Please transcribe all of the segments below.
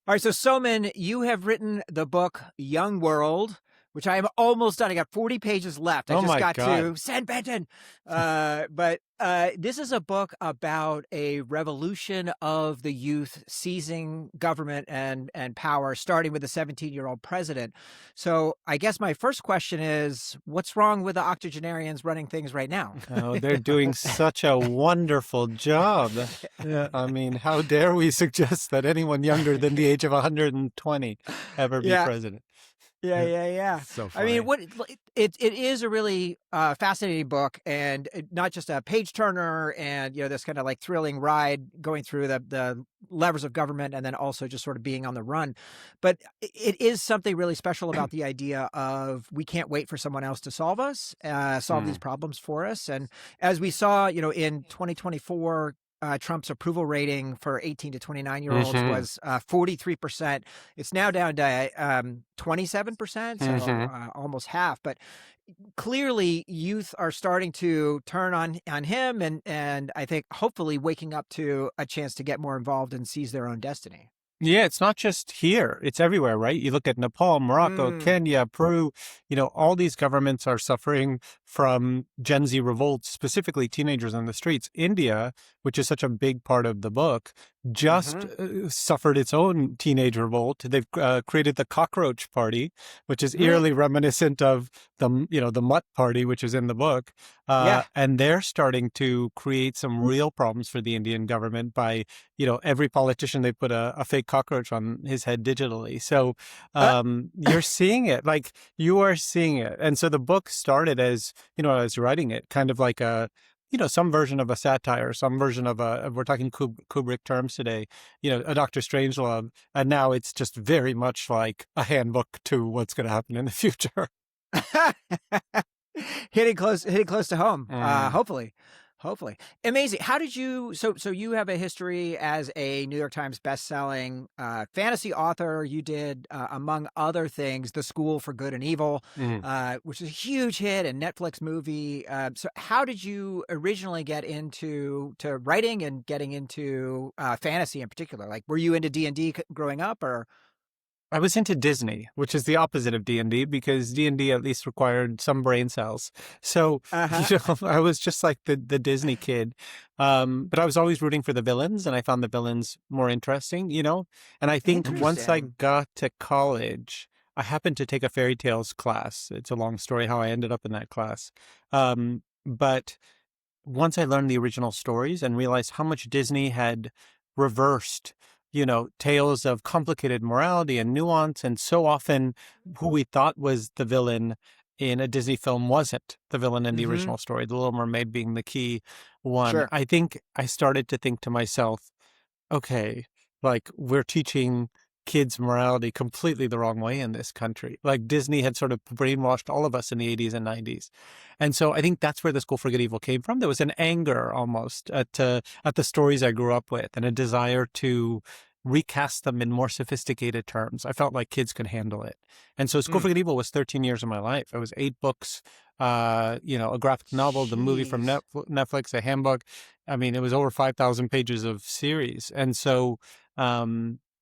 All right, so Soman, you have written the book Young World, which I am almost done. I got 40 pages left. I Oh just my got God. to San Benton. But this is a book about a revolution of the youth seizing government and power, starting with the 17-year-old president. So I guess my first question is, what's wrong with the octogenarians running things right now? Oh, they're doing such a wonderful job. Yeah, I mean, how dare we suggest that anyone younger than the age of 120 ever be Yeah. president? Yeah, Yeah, yeah, yeah. so I mean, funny. it is a really fascinating book, and not just a page turner, and this kind of like thrilling ride going through the levers of government, and then also just sort of being on the run. But it is something really special about the idea of we can't wait for someone else to solve these Hmm. problems for us. And as we saw, in 2024. Trump's approval rating for 18 to 29-year-olds Mm-hmm. was 43%. It's now down to 27%, so Mm-hmm. almost half. But clearly, youth are starting to turn on him, and I think hopefully waking up to a chance to get more involved and seize their own destiny. Yeah, it's not just here. It's everywhere, right? You look at Nepal, Morocco, Mm, Kenya, Peru, all these governments are suffering from Gen Z revolts, specifically teenagers on the streets. India, which is such a big part of the book, just hmm suffered its own teenage revolt. They've created the Cockroach Party, which is mm, eerily reminiscent of the Mutt Party, which is in the book. yeah. And they're starting to create some real problems for the Indian government by every politician, they put a fake cockroach on his head digitally. So Uh, you're seeing it, like you are seeing it. And so the book started as, I was writing it kind of like some version of a satire, some version of we're talking Kubrick terms today, a Dr. Strangelove. And now it's just very much like a handbook to what's going to happen in the future. hitting close to home. Mm. Hopefully, amazing. How did you? So you have a history as a New York Times best-selling fantasy author. You did, among other things, The School for Good and Evil, Mm. which is a huge hit and Netflix movie. So how did you originally get into writing and getting into fantasy in particular? Like, were you into D&D growing up, or? I was into Disney, which is the opposite of D&D because D&D at least required some brain cells. So, Uh-huh. I was just like the Disney kid. But I was always rooting for the villains and I found the villains more interesting, And I think once I Interesting. got to college, I happened to take a fairy tales class. It's a long story how I ended up in that class. But once I learned the original stories and realized how much Disney had reversed, tales of complicated morality and nuance, and so often who we thought was the villain in a Disney film wasn't the villain in the Mm-hmm. original story, The Little Mermaid being the key one. Sure. I think I started to think to myself, okay, like we're teaching kids morality completely the wrong way in this country. Like Disney had sort of brainwashed all of us in the 80s and 90s. And so I think that's where the School for Good Evil came from. There was an anger almost at the stories I grew up with and a desire to recast them in more sophisticated terms. I felt like kids could handle it. And so School Mm. for Good Evil was 13 years of my life. It was 8 books, a graphic novel, the movie from Jeez. Netflix, a handbook. I mean, it was over 5,000 pages of series. And so,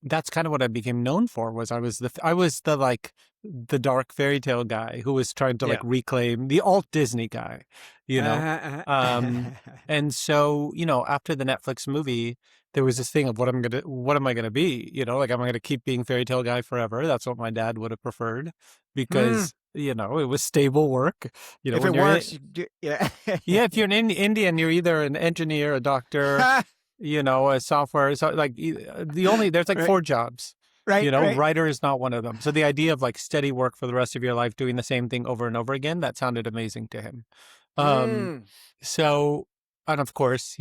that's kind of what I became known for was I was the like the dark fairy tale guy who was trying to like Yeah. reclaim the alt Disney guy, you know? Uh-huh, Um, uh-huh. and so, after the Netflix movie, there was this thing of what am I gonna be? Like am I gonna keep being fairy tale guy forever? That's what my dad would have preferred Mm. because, it was stable work. If When it you're works, you do, yeah. yeah, if you're an Indian, you're either an engineer, a doctor, a software. So like there's like Right, 4 jobs. right, right. Writer is not one of them. So the idea of like steady work for the rest of your life, doing the same thing over and over again, that sounded amazing to him. Um, Mm. so, and of course,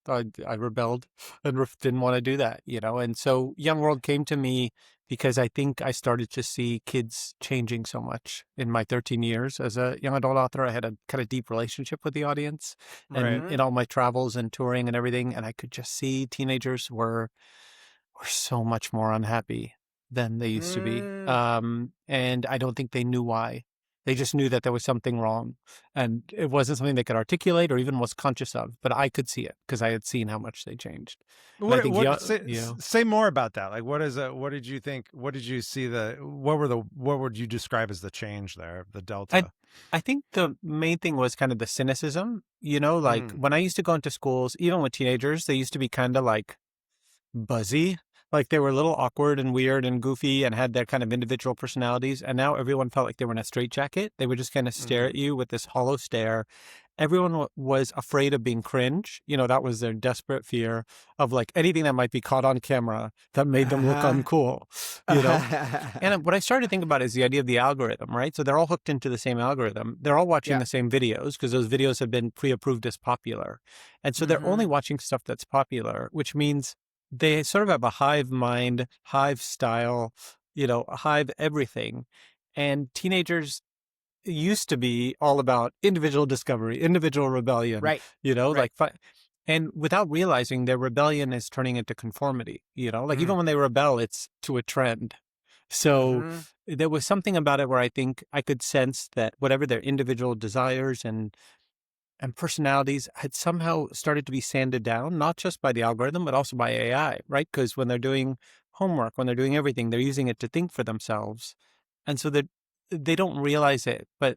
I rebelled and didn't want to do that, and so Young World came to me because I think I started to see kids changing so much in my 13 years as a young adult author. I had a kind of deep relationship with the audience and Mhm. in all my travels and touring and everything. And I could just see teenagers were so much more unhappy than they used to be. Mm. And I don't think they knew why. They just knew that there was something wrong, and it wasn't something they could articulate or even was conscious of. But I could see it because I had seen how much they changed. And I think, Say more about that. Like, what did you think? What did you see? What would you describe as the change there, the delta? I think the main thing was kind of the cynicism. Like when I used to go into schools, even with teenagers, they used to be kind of like buzzy. Like they were a little awkward and weird and goofy and had their kind of individual personalities. And now everyone felt like they were in a straitjacket. They would just kind of stare at you with this hollow stare. Everyone was afraid of being cringe. That was their desperate fear of like anything that might be caught on camera that made them look uncool, And what I started to think about is the idea of the algorithm, right? So they're all hooked into the same algorithm. They're all watching the same videos because those videos have been pre-approved as popular. And so they're only watching stuff that's popular, which means they sort of have a hive mind, hive style, hive everything. And teenagers used to be all about individual discovery, individual rebellion, Right. like, and without realizing their rebellion is turning into conformity, like even when they rebel, it's to a trend. So there was something about it where I think I could sense that whatever their individual desires and personalities had somehow started to be sanded down, not just by the algorithm, but also by AI, right? Because when they're doing homework, when they're doing everything, they're using it to think for themselves. And so that they don't realize it, but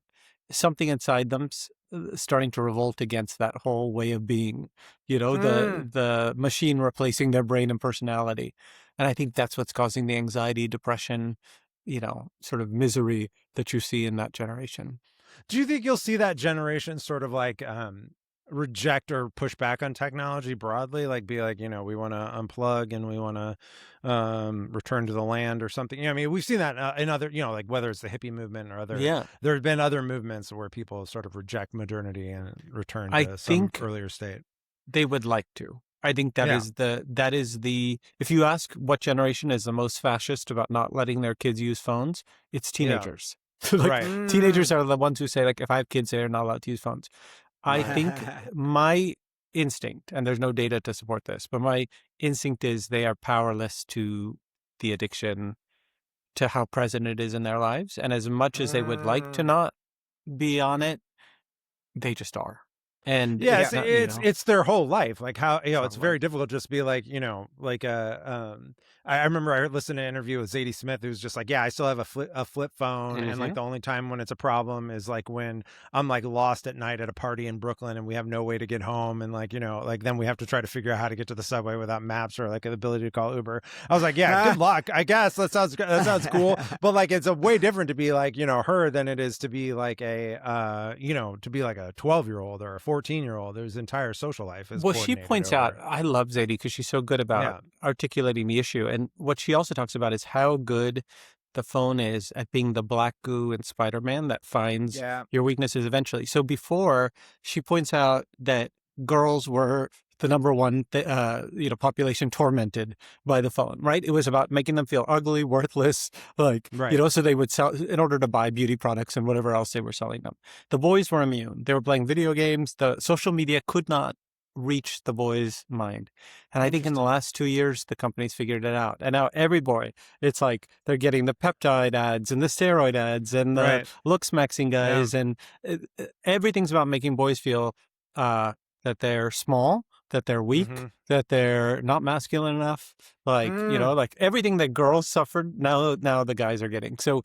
something inside them's starting to revolt against that whole way of being, the machine replacing their brain and personality. And I think that's what's causing the anxiety, depression, sort of misery that you see in that generation. Do you think you'll see that generation sort of like reject or push back on technology broadly? Like be like, we want to unplug and we want to return to the land or something. I mean, we've seen that in other, like whether it's the hippie movement or other, there have been other movements where people sort of reject modernity and return to some earlier state. They would like to. I think that is the if you ask what generation is the most fascist about not letting their kids use phones, it's teenagers. Teenagers are the ones who say, like, if I have kids, they're not allowed to use phones. I think my instinct, and there's no data to support this, but my instinct is they are powerless to the addiction, to how present it is in their lives. And as much as they would like to not be on it, they just are. And it's their whole life. Like how, it's very difficult just to be like, I remember I listened to an interview with Zadie Smith, who's just like, I still have a flip phone. And like the only time when it's a problem is like when I'm like lost at night at a party in Brooklyn and we have no way to get home. And like, like then we have to try to figure out how to get to the subway without maps or like the ability to call Uber. I was like, good luck. I guess that sounds cool. But like, it's a way different to be like, her than it is to be like a 12-year-old or a 14-year-old. There's entire social life. Well, she points out, I love Zadie because she's so good about articulating the issue. And what she also talks about is how good the phone is at being the black goo in Spider-Man that finds your weaknesses eventually. So before, she points out that girls were the number one, population tormented by the phone, right? It was about making them feel ugly, worthless, so they would sell in order to buy beauty products and whatever else they were selling them. The boys were immune. They were playing video games. The social media could not reach the boy's mind. And I think in the last 2 years, the company's figured it out. And now every boy, it's like they're getting the peptide ads and the steroid ads and the looks maxing guys. And everything's about making boys feel that they're small, that they're weak, that they're not masculine enough. Like, like everything that girls suffered, now the guys are getting. So,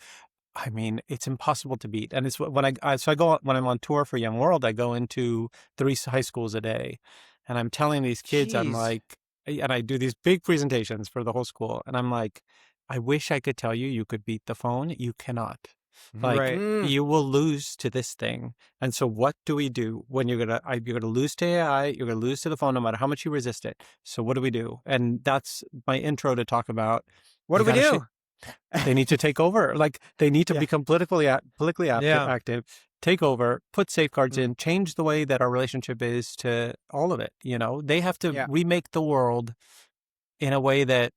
I mean, it's impossible to beat. And it's when when I'm on tour for Young World, I go into 3 high schools a day and I'm telling these kids, I'm like, and I do these big presentations for the whole school. And I'm like, I wish I could tell you, you could beat the phone. You cannot. Like you will lose to this thing. And so what do we do when you're gonna lose to AI, you're gonna lose to the phone no matter how much you resist it. So what do we do? And that's my intro to talk about what do we do? They need to take over. Like they need to become politically active, take over, put safeguards in, change the way that our relationship is to all of it. They have to remake the world in a way that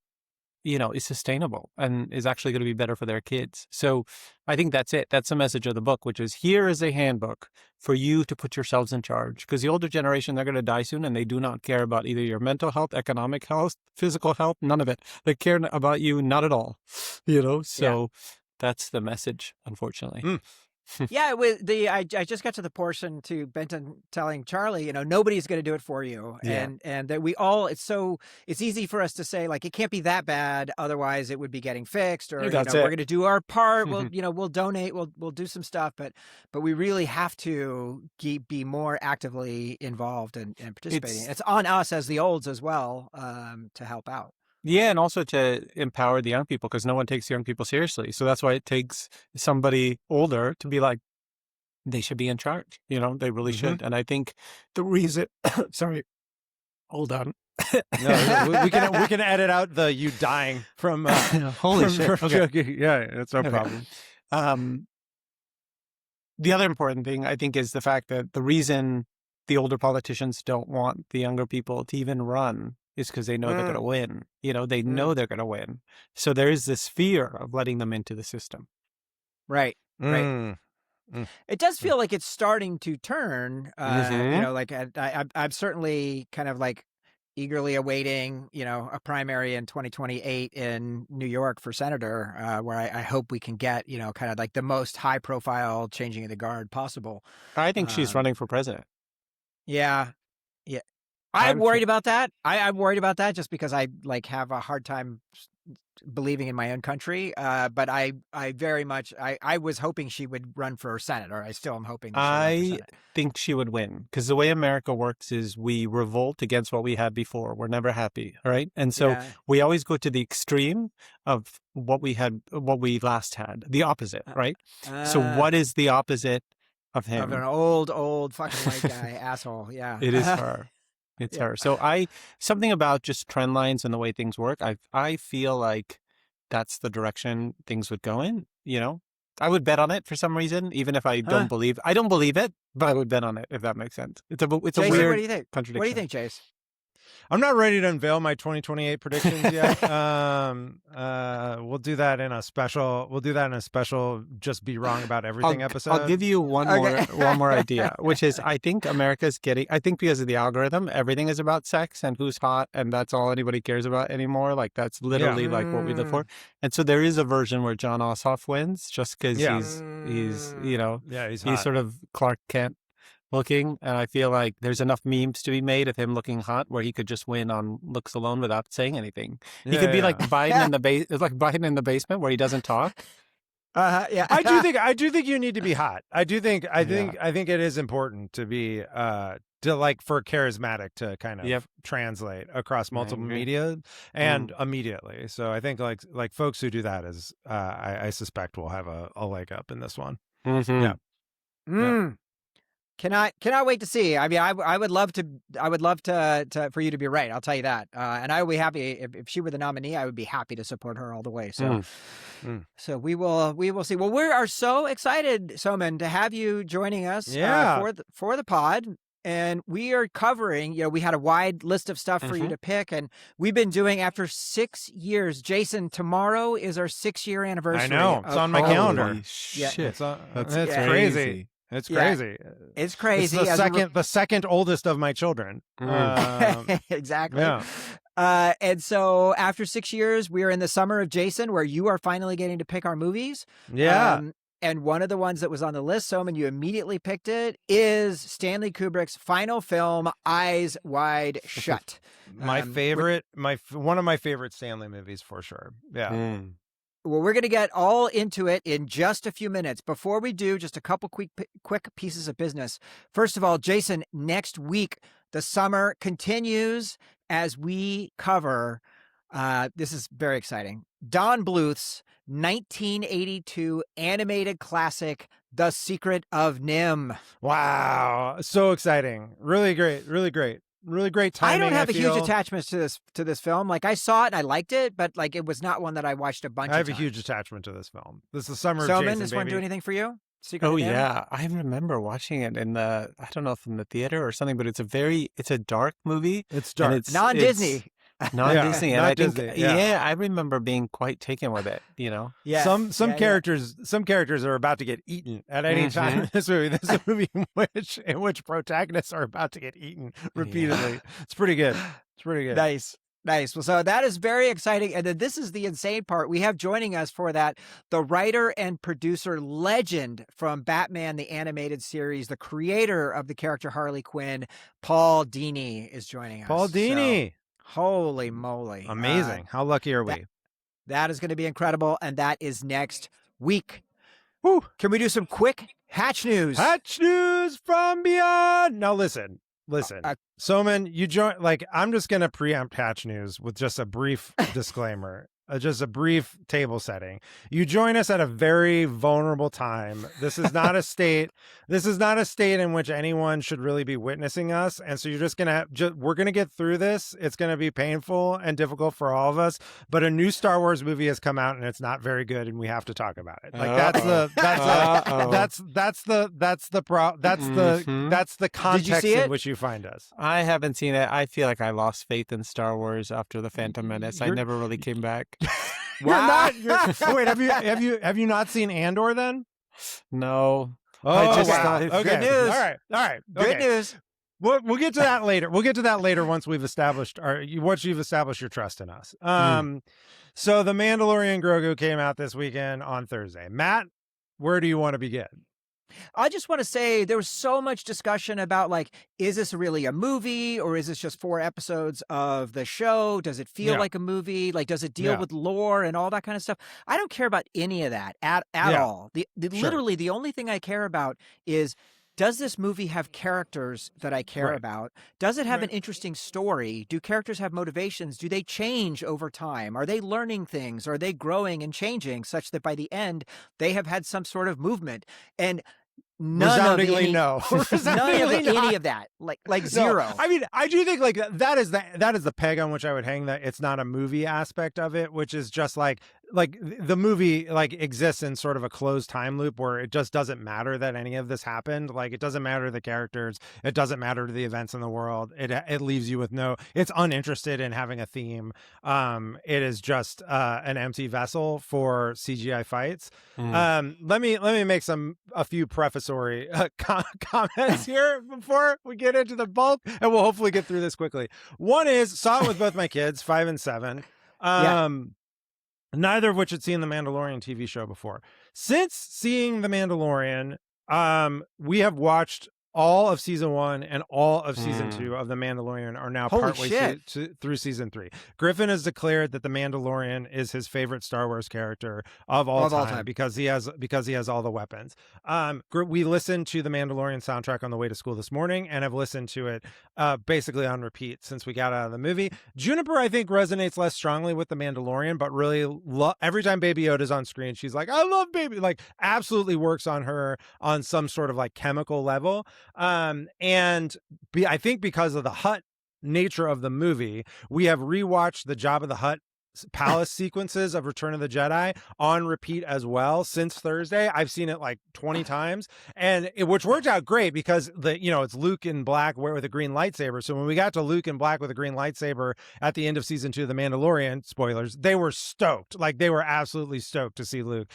is sustainable and is actually going to be better for their kids. So I think that's it. That's the message of the book, which is here is a handbook for you to put yourselves in charge. Because the older generation, they're going to die soon and they do not care about either your mental health, economic health, physical health, none of it. They care about you, not at all. So that's the message, unfortunately. Yeah, with I just got to the portion to Benton telling Charlie, nobody's going to do it for you, Yeah. and that we all. It's easy for us to say like it can't be that bad, otherwise it would be getting fixed, or That's we're it. going to do our part. We'll donate, we'll do some stuff, but we really have to be more actively involved and participating. It's on us as the olds as well, to help out. Yeah, and also to empower the young people, because no one takes young people seriously. So that's why it takes somebody older to be like, they should be in charge. They really should. And I think the reason, sorry, hold on. No, we can edit out the you dying from holy shit. Okay. Yeah, it's no problem. The other important thing, I think, is the fact that the reason the older politicians don't want the younger people to even run is because they know they're going to win. They know they're going to win. So there is this fear of letting them into the system. Right. Right. It does feel like it's starting to turn. Like I'm certainly kind of like eagerly awaiting, a primary in 2028 in New York for senator, where I hope we can get, kind of like the most high profile changing of the guard possible. I think she's running for president. Yeah. Yeah. I'm worried about that. I'm worried about that just because I like have a hard time believing in my own country. But I very much, I was hoping she would run for Senate, or I still am hoping that she would run for Senate. Think she would win, because the way America works is we revolt against what we had before. We're never happy, right? And so we always go to the extreme of what we last had, the opposite, right? So what is the opposite of him? Of an old fucking white guy, asshole. Yeah. It is her. It's her. So something about just trend lines and the way things work, I feel like that's the direction things would go in, I would bet on it for some reason, even if I don't believe it, but I would bet on it, if that makes sense. It's Jace, a weird what do you think? contradiction. What do you think, Jace? I'm not ready to unveil my 2028 predictions yet. We'll do that in a special. Just be wrong about everything episode. I'll give you one more idea, which is I think because of the algorithm, everything is about sex and who's hot, and that's all anybody cares about anymore. Like that's literally like what we live for. And so there is a version where John Ossoff wins just because he's sort of Clark Kent looking, and I feel like there's enough memes to be made of him looking hot where he could just win on looks alone without saying anything. He could be like Biden in the basement where he doesn't talk. Yeah. I do think you need to be hot. I think it is important to be for charismatic to kind of translate across multiple media and immediately. So I think like folks who do that is I suspect will have a leg up in this one. Mm-hmm. Yeah. Cannot wait to see. I mean, I would love to for you to be right. I'll tell you that. And I would be happy if she were the nominee. I would be happy to support her all the way. So, so we will see. Well, we are so excited, Soman, to have you joining us for the pod. And we are covering, we had a wide list of stuff for you to pick. And we've been doing after 6 years. Jason, tomorrow is our 6-year anniversary. I know. It's on my calendar. Shit. That's crazy. It's crazy. It's crazy. It's the second oldest of my children. Exactly. Yeah. And so after 6 years, we are in the summer of Jason, where you are finally getting to pick our movies. Yeah. And one of the ones that was on the list, Soman, you immediately picked it, is Stanley Kubrick's final film, Eyes Wide Shut. My favorite, one of my favorite Stanley movies for sure. Yeah. Well, we're going to get all into it in just a few minutes. Before we do, just a couple quick pieces of business. First of all, Jason, next week, the summer continues as we cover, this is very exciting, Don Bluth's 1982 animated classic, The Secret of NIMH. Wow. So exciting. Really great. Really great. Really great timing. I don't have a huge attachment to this film. Like I saw it and I liked it, but like it was not one that I watched a bunch of times. I have a huge attachment to this film. This is the summer of Soman, Jason, this baby. one do anything for you? Secret of NIMH? Yeah. I remember watching it in I don't know if in the theater or something, but it's a dark movie. It's dark. It's non-Disney. Non-Disney. And I think, Disney, I remember being quite taken with it, Yeah. Some characters are about to get eaten at any time in this movie. This is a movie in which protagonists are about to get eaten repeatedly. It's pretty good. It's pretty good. Nice. Nice. Well, so that is very exciting. And then this is the insane part. We have joining us for that the writer and producer legend from Batman, the animated series, the creator of the character Harley Quinn, Paul Dini, is joining us. Paul Dini. So, holy moly. Amazing. How lucky are we? That is going to be incredible. And that is next week. Whew. Can we do some quick Hatch news? Hatch news from beyond. Now listen. Soman, you join. Like, I'm just gonna preempt Hatch news with just a brief disclaimer, just a brief table setting. You join us at a very vulnerable time. This is not a state. This is not a state in which anyone should really be witnessing us. And so you're just gonna. We're gonna get through this. It's gonna be painful and difficult for all of us. But a new Star Wars movie has come out and it's not very good, and we have to talk about it. Like that's the context in which you find us. I haven't seen it. I feel like I lost faith in Star Wars after the Phantom Menace. I never really came back. Wait, have you not seen Andor then? No. Oh, I just wow. thought, Okay. Good news. All right. Good Okay. news. We'll get to that later. We'll get to that later once you've established your trust in us. So The Mandalorian Grogu came out this weekend on Thursday. Matt, where do you want to begin? I just want to say there was so much discussion about, like, is this really a movie or is this just 4 episodes of the show? Does it feel like a movie? Like, does it deal with lore and all that kind of stuff? I don't care about any of that at all. Literally, the only thing I care about is, does this movie have characters that I care about? Does it have an interesting story? Do characters have motivations? Do they change over time? Are they learning things? Are they growing and changing such that by the end they have had some sort of movement? And none of any of that, like zero. No. I mean, I do think like that is the peg on which I would hang that it's not a movie aspect of it, which is just like the movie like exists in sort of a closed time loop where it just doesn't matter that any of this happened. Like, it doesn't matter to the characters, it doesn't matter to the events in the world. It leaves you with it's uninterested in having a theme. It is just an empty vessel for CGI fights. Let me make a few prefatory comments here before we get into the bulk, and we'll hopefully get through this quickly. One is, saw it with both my kids, 5 and 7. Neither of which had seen the Mandalorian TV show before. Since seeing the Mandalorian, we have watched all of season 1 and all of season 2 of The Mandalorian are now partway through season 3. Griffin has declared that The Mandalorian is his favorite Star Wars character of all time because he has all the weapons. We listened to the Mandalorian soundtrack on the way to school this morning, and I've listened to it basically on repeat since we got out of the movie. Juniper, I think, resonates less strongly with The Mandalorian, but really every time Baby Yoda's on screen, she's like, I love Baby, like absolutely works on her on some sort of like chemical level. I think because of the Hutt nature of the movie, we have rewatched the Jabba the Hutt palace sequences of Return of the Jedi on repeat as well since Thursday. I've seen it like 20 times, which worked out great because it's Luke in black with a green lightsaber. So when we got to Luke in black with a green lightsaber at the end of season 2 of The Mandalorian, spoilers, they were stoked. Like, they were absolutely stoked to see Luke,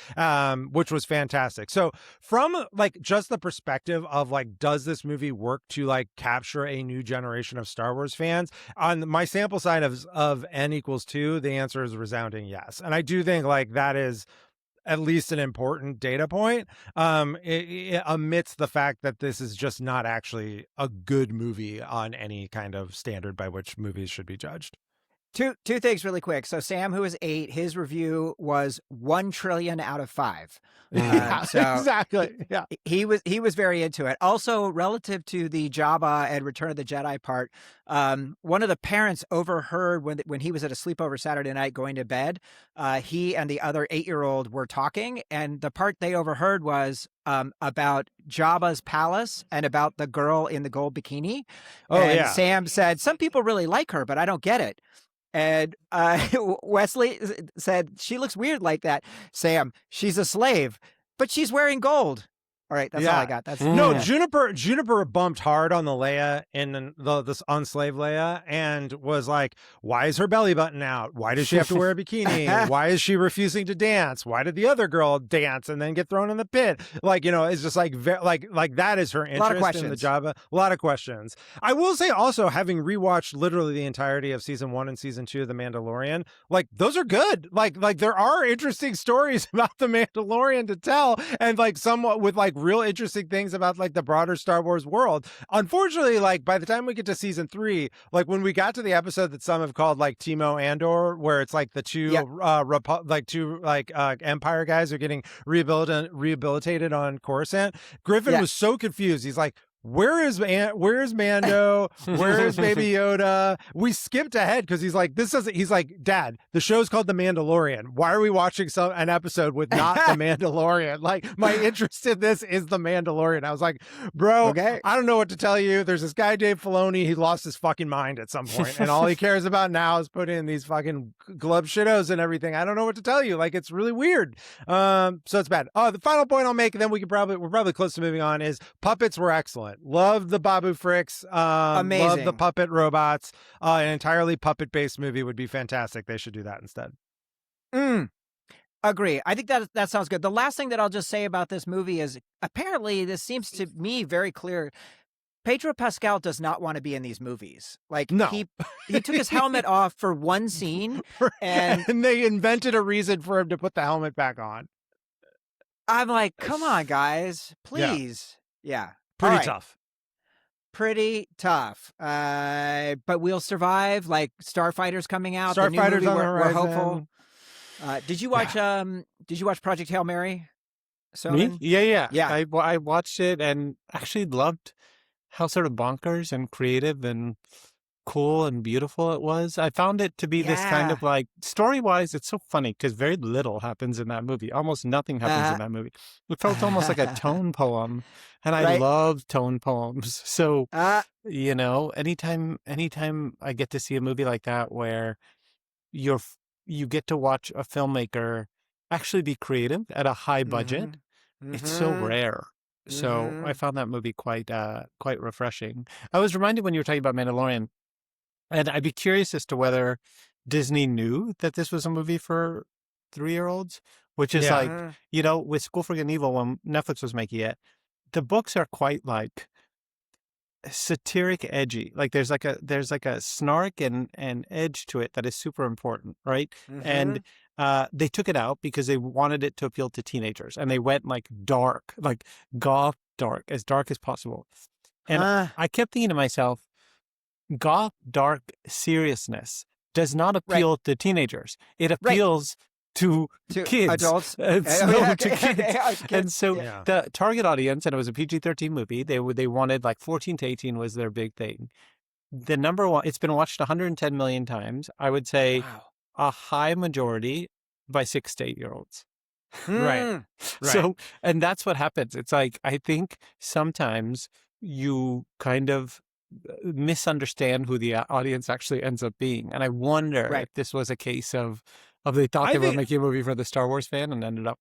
which was fantastic. So from like just the perspective of like, does this movie work to like capture a new generation of Star Wars fans? On my sample size of N equals 2, the answer is a resounding yes. And I do think like that is at least an important data point amidst the fact that this is just not actually a good movie on any kind of standard by which movies should be judged. Two things really quick. So Sam, who is 8, his review was 1 trillion out of 5. Exactly. Yeah. He was very into it. Also, relative to the Jabba and Return of the Jedi part, one of the parents overheard when he was at a sleepover Saturday night going to bed. He and the other 8-year-old were talking, and the part they overheard was about Jabba's palace and about the girl in the gold bikini. Sam said, some people really like her, but I don't get it. And Wesley said, she looks weird like that. Sam, she's a slave, but she's wearing gold. All right, that's all I got. That's no, Juniper bumped hard on the Leia in this unslave Leia and was like, why is her belly button out? Why does she have to wear a bikini? Why is she refusing to dance? Why did the other girl dance and then get thrown in the pit? Like, it's just like that is her interest in the Jabba. A lot of questions. I will say also, having rewatched literally the entirety of season 1 and season 2 of The Mandalorian, like those are good. Like there are interesting stories about the Mandalorian to tell, and like somewhat with like real interesting things about like the broader Star Wars world. Unfortunately, like by the time we get to season 3, like when we got to the episode that some have called like Timo Andor, where it's like the two Empire guys are getting rehabilitated on Coruscant, Griffin was so confused. He's like, where's Mando? Where's Baby Yoda? We skipped ahead because he's like, Dad, the show's called The Mandalorian. Why are we watching an episode with not The Mandalorian? Like, my interest in this is The Mandalorian. I was like, bro, I don't know what to tell you. There's this guy, Dave Filoni. He lost his fucking mind at some point, and all he cares about now is putting in these fucking glove shitos and everything. I don't know what to tell you. Like, it's really weird. So it's bad. The final point I'll make, and then we're probably close to moving on, is puppets were excellent. Love the Babu Fricks. Amazing. Love the puppet robots. An entirely puppet-based movie would be fantastic. They should do that instead. Agree. I think that sounds good. The last thing that I'll just say about this movie is apparently this seems to me very clear. Pedro Pascal does not want to be in these movies. Like, no. he took his helmet off for one scene, and they invented a reason for him to put the helmet back on. I'm like, come on, guys, please. Yeah. Pretty tough. Pretty tough. But we'll survive. Like Starfighter's coming out. Starfighter's on the we're horizon. hopeful. Did you watch Project Hail Mary? Me? Yeah. I watched it and actually loved how sort of bonkers and creative and cool and beautiful it was. I found it to be this kind of like, story-wise, it's so funny because very little happens in that movie. Almost nothing happens in that movie. It felt almost like a tone poem, and I love tone poems. So, anytime I get to see a movie like that where you get to watch a filmmaker actually be creative at a high budget, it's so rare. So I found that movie quite refreshing. I was reminded when you were talking about Mandalorian, and I'd be curious as to whether Disney knew that this was a movie for 3-year-olds, which is like, with School for Good and Evil, when Netflix was making it, the books are quite like satiric, edgy. Like there's like a snark and edge to it that is super important, right? And they took it out because they wanted it to appeal to teenagers, and they went like dark, like goth dark as possible. And I kept thinking to myself, goth dark seriousness does not appeal to teenagers. It appeals to kids, adults, to kids. And so the target audience, and it was a PG-13 movie. They wanted like 14 to 18 was their big thing. The number one, it's been watched 110 million times. I would say a high majority by 6 to 8-year-olds. Right. So, and that's what happens. It's like, I think sometimes you kind of misunderstand who the audience actually ends up being. And I wonder if this was a case of they thought they were making a movie for the Star Wars fan and ended up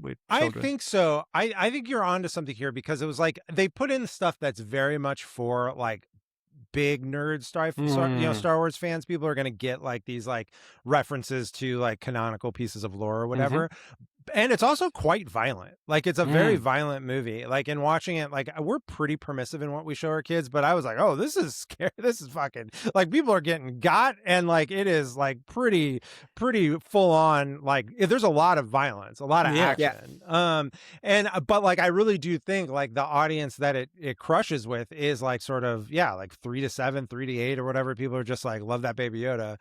with children. I think so. I think you're onto something here, because it was like they put in stuff that's very much for like big nerd Star Wars fans. People are going to get like these like references to like canonical pieces of lore or whatever. And it's also quite violent. Like, it's a very violent movie. Like, in watching it, like, we're pretty permissive in what we show our kids, but I was like, oh, this is scary. This is fucking, like, people are getting got, and like, it is like pretty full on. Like, there's a lot of violence, a lot of action. But like, I really do think like the audience that it crushes with is like sort of, like 3 to 7, 3 to 8 or whatever. People are just like, love that Baby Yoda.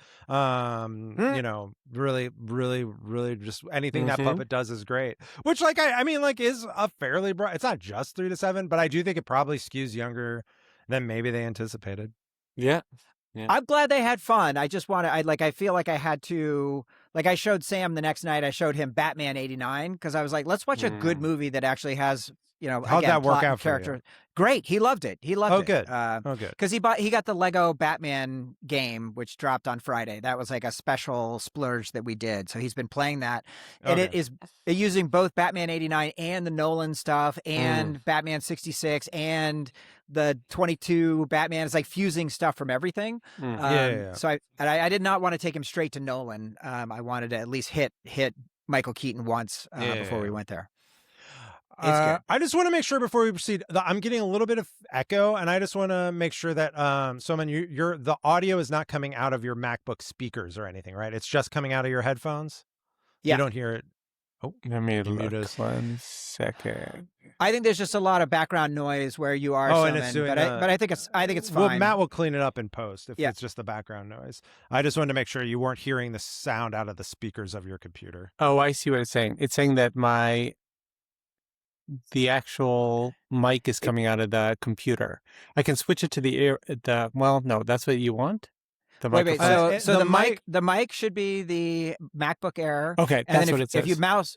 Really, really, really just anything that puppet does is great, which like I mean like is a fairly broad, it's not just 3 to 7, but I do think it probably skews younger than maybe they anticipated. I'm glad they had fun. I just want to I feel like I had to, like, I showed Sam the next night, I showed him Batman 89 because I was like, let's watch a good movie that actually has How'd again, that work plot and out for you? character. Great. He loved it. He loved Oh, it. good. Oh, good. Because he got the Lego Batman game, which dropped on Friday. That was like a special splurge that we did. So he's been playing that, and Okay. it is using both Batman '89 and the Nolan stuff, and Batman '66 and the 22 Batman. It's like fusing stuff from everything. Yeah. So I did not want to take him straight to Nolan. I wanted to at least hit Michael Keaton once before we went there. It's good. I just want to make sure before we proceed, I'm getting a little bit of echo, and I just want to make sure that Soman, the audio is not coming out of your MacBook speakers or anything, right? It's just coming out of your headphones. Yeah. You don't hear it. Oh, let me mute look us. 1 second. I think there's just a lot of background noise where you are. And it's doing. But I think it's fine. Well, Matt will clean it up in post if it's just the background noise. I just wanted to make sure you weren't hearing the sound out of the speakers of your computer. Oh, I see what it's saying. It's saying that the actual mic is coming out of the computer. I can switch it to well, no, that's what you want? The wait. microphone? So the mic should be the MacBook Air. Okay, and that's then what it says.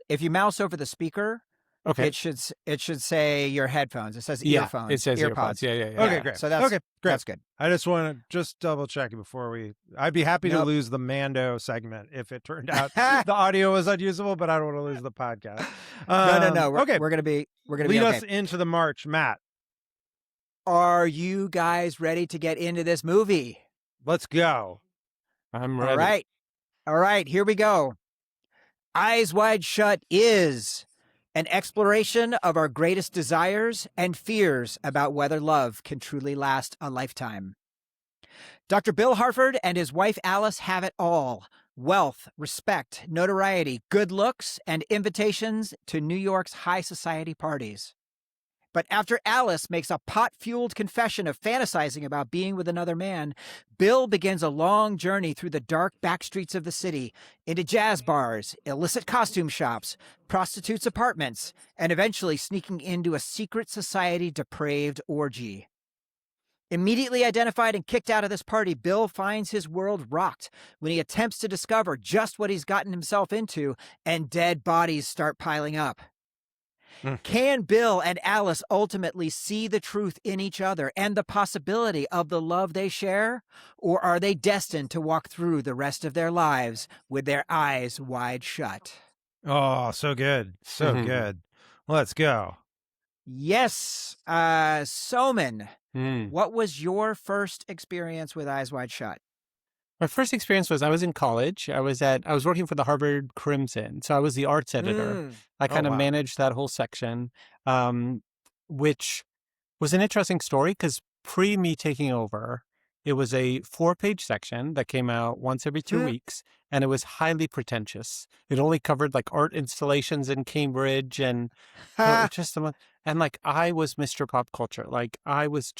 If you mouse over the speaker, okay, it should say your headphones. It says yeah, earphones. it says earpods. Yeah. Okay, great. So that's great. That's good. I just want to just double check before I'd be happy to lose the Mando segment if it turned out the audio was unusable, but I don't want to lose the podcast. No. We're gonna be lead us into the march, Matt. Are you guys ready to get into this movie? Let's go. I'm ready. All right. Here we go. Eyes Wide Shut is an exploration of our greatest desires and fears about whether love can truly last a lifetime. Dr. Bill Harford and his wife Alice have it all: wealth, respect, notoriety, good looks, and invitations to New York's high society parties. But after Alice makes a pot-fueled confession of fantasizing about being with another man, Bill begins a long journey through the dark back streets of the city, into jazz bars, illicit costume shops, prostitutes' apartments, and eventually sneaking into a secret society depraved orgy. Immediately identified and kicked out of this party, Bill finds his world rocked when he attempts to discover just what he's gotten himself into, and dead bodies start piling up. Can Bill and Alice ultimately see the truth in each other and the possibility of the love they share? Or are they destined to walk through the rest of their lives with their eyes wide shut? Oh, so good. So good. Let's go. Yes. Soman, what was your first experience with Eyes Wide Shut? My first experience was I was in college. I was working for the Harvard Crimson, so I was the arts editor. I kind of managed that whole section, which was an interesting story because pre me taking over, it was a 4-page section that came out once every 2 weeks, and it was highly pretentious. It only covered like art installations in Cambridge and and like I was Mr. Pop Culture. Like I was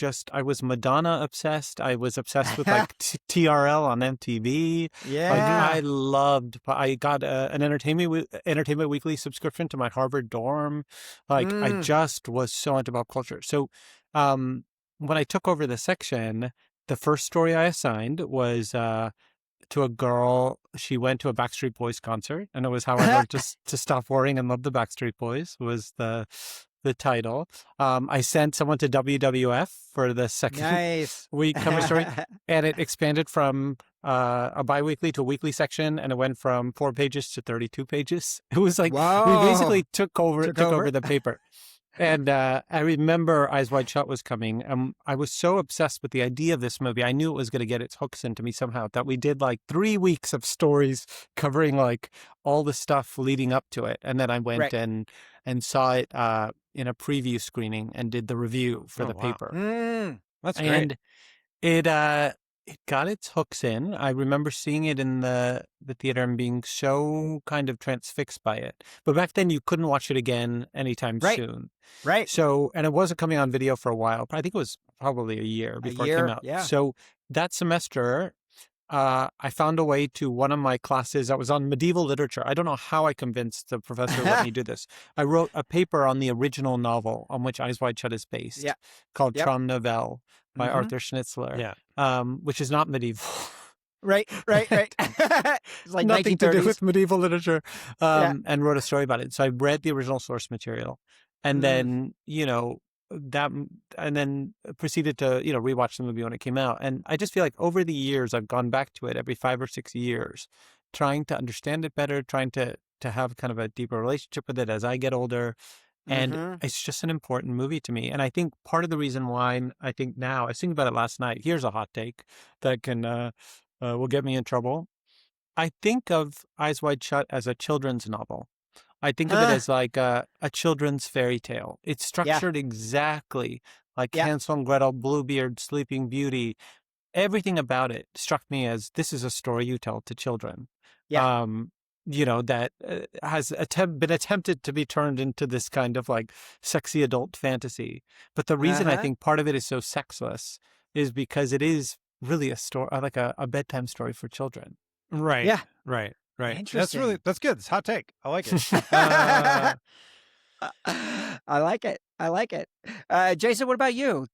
Madonna obsessed. I was obsessed with like TRL on MTV. Yeah. Like, I got an Entertainment Weekly subscription to my Harvard dorm. Like I just was so into pop culture. So when I took over the section, the first story I assigned was to a girl. She went to a Backstreet Boys concert, and it was how I learned to stop worrying and love the Backstreet Boys was the title. I sent someone to WWF for the second week cover story, and it expanded from a biweekly to a weekly section, and it went from 4 pages to 32 pages. It was like we basically took over the paper. And I remember Eyes Wide Shut was coming. I was so obsessed with the idea of this movie. I knew it was going to get its hooks into me somehow, that we did like 3 weeks of stories covering like all the stuff leading up to it. And then I went and saw it in a preview screening and did the review for the paper. That's great. And it got its hooks in. I remember seeing it in the theater and being so kind of transfixed by it. But back then you couldn't watch it again anytime soon. Right. So, and it wasn't coming on video for a while. I think it was probably a year before it came out. Yeah. So that semester, I found a way to one of my classes that was on medieval literature. I don't know how I convinced the professor to let me do this. I wrote a paper on the original novel on which Eyes Wide Shut is based called Tram Novelle by Arthur Schnitzler, which is not medieval. Right. It's like nothing 1930s. to do with medieval literature, and wrote a story about it. So I read the original source material, and Mm. then that and then proceeded to rewatch the movie when it came out. And I just feel like over the years I've gone back to it every 5 or 6 years, trying to understand it better, trying to have kind of a deeper relationship with it as I get older. And Mm-hmm. it's just an important movie to me. And I think part of the reason why I think now, I was thinking about it last night. Here's a hot take that can will get me in trouble. I think of Eyes Wide Shut as a children's novel. I think of it Huh? as like a children's fairy tale. It's Yeah. structured exactly like Yeah. Hansel and Gretel, Bluebeard, Sleeping Beauty. Everything about it struck me as this is a story you tell to children. Yeah. Um, that has been attempted to be turned into this kind of like sexy adult fantasy. But the reason I Uh-huh. think part of it is so sexless is because it is really a story, like a bedtime story for children. Right. Yeah. Right. Interesting. That's good. It's a hot take. I like it. Uh, I like it. I like it. Jason, what about you?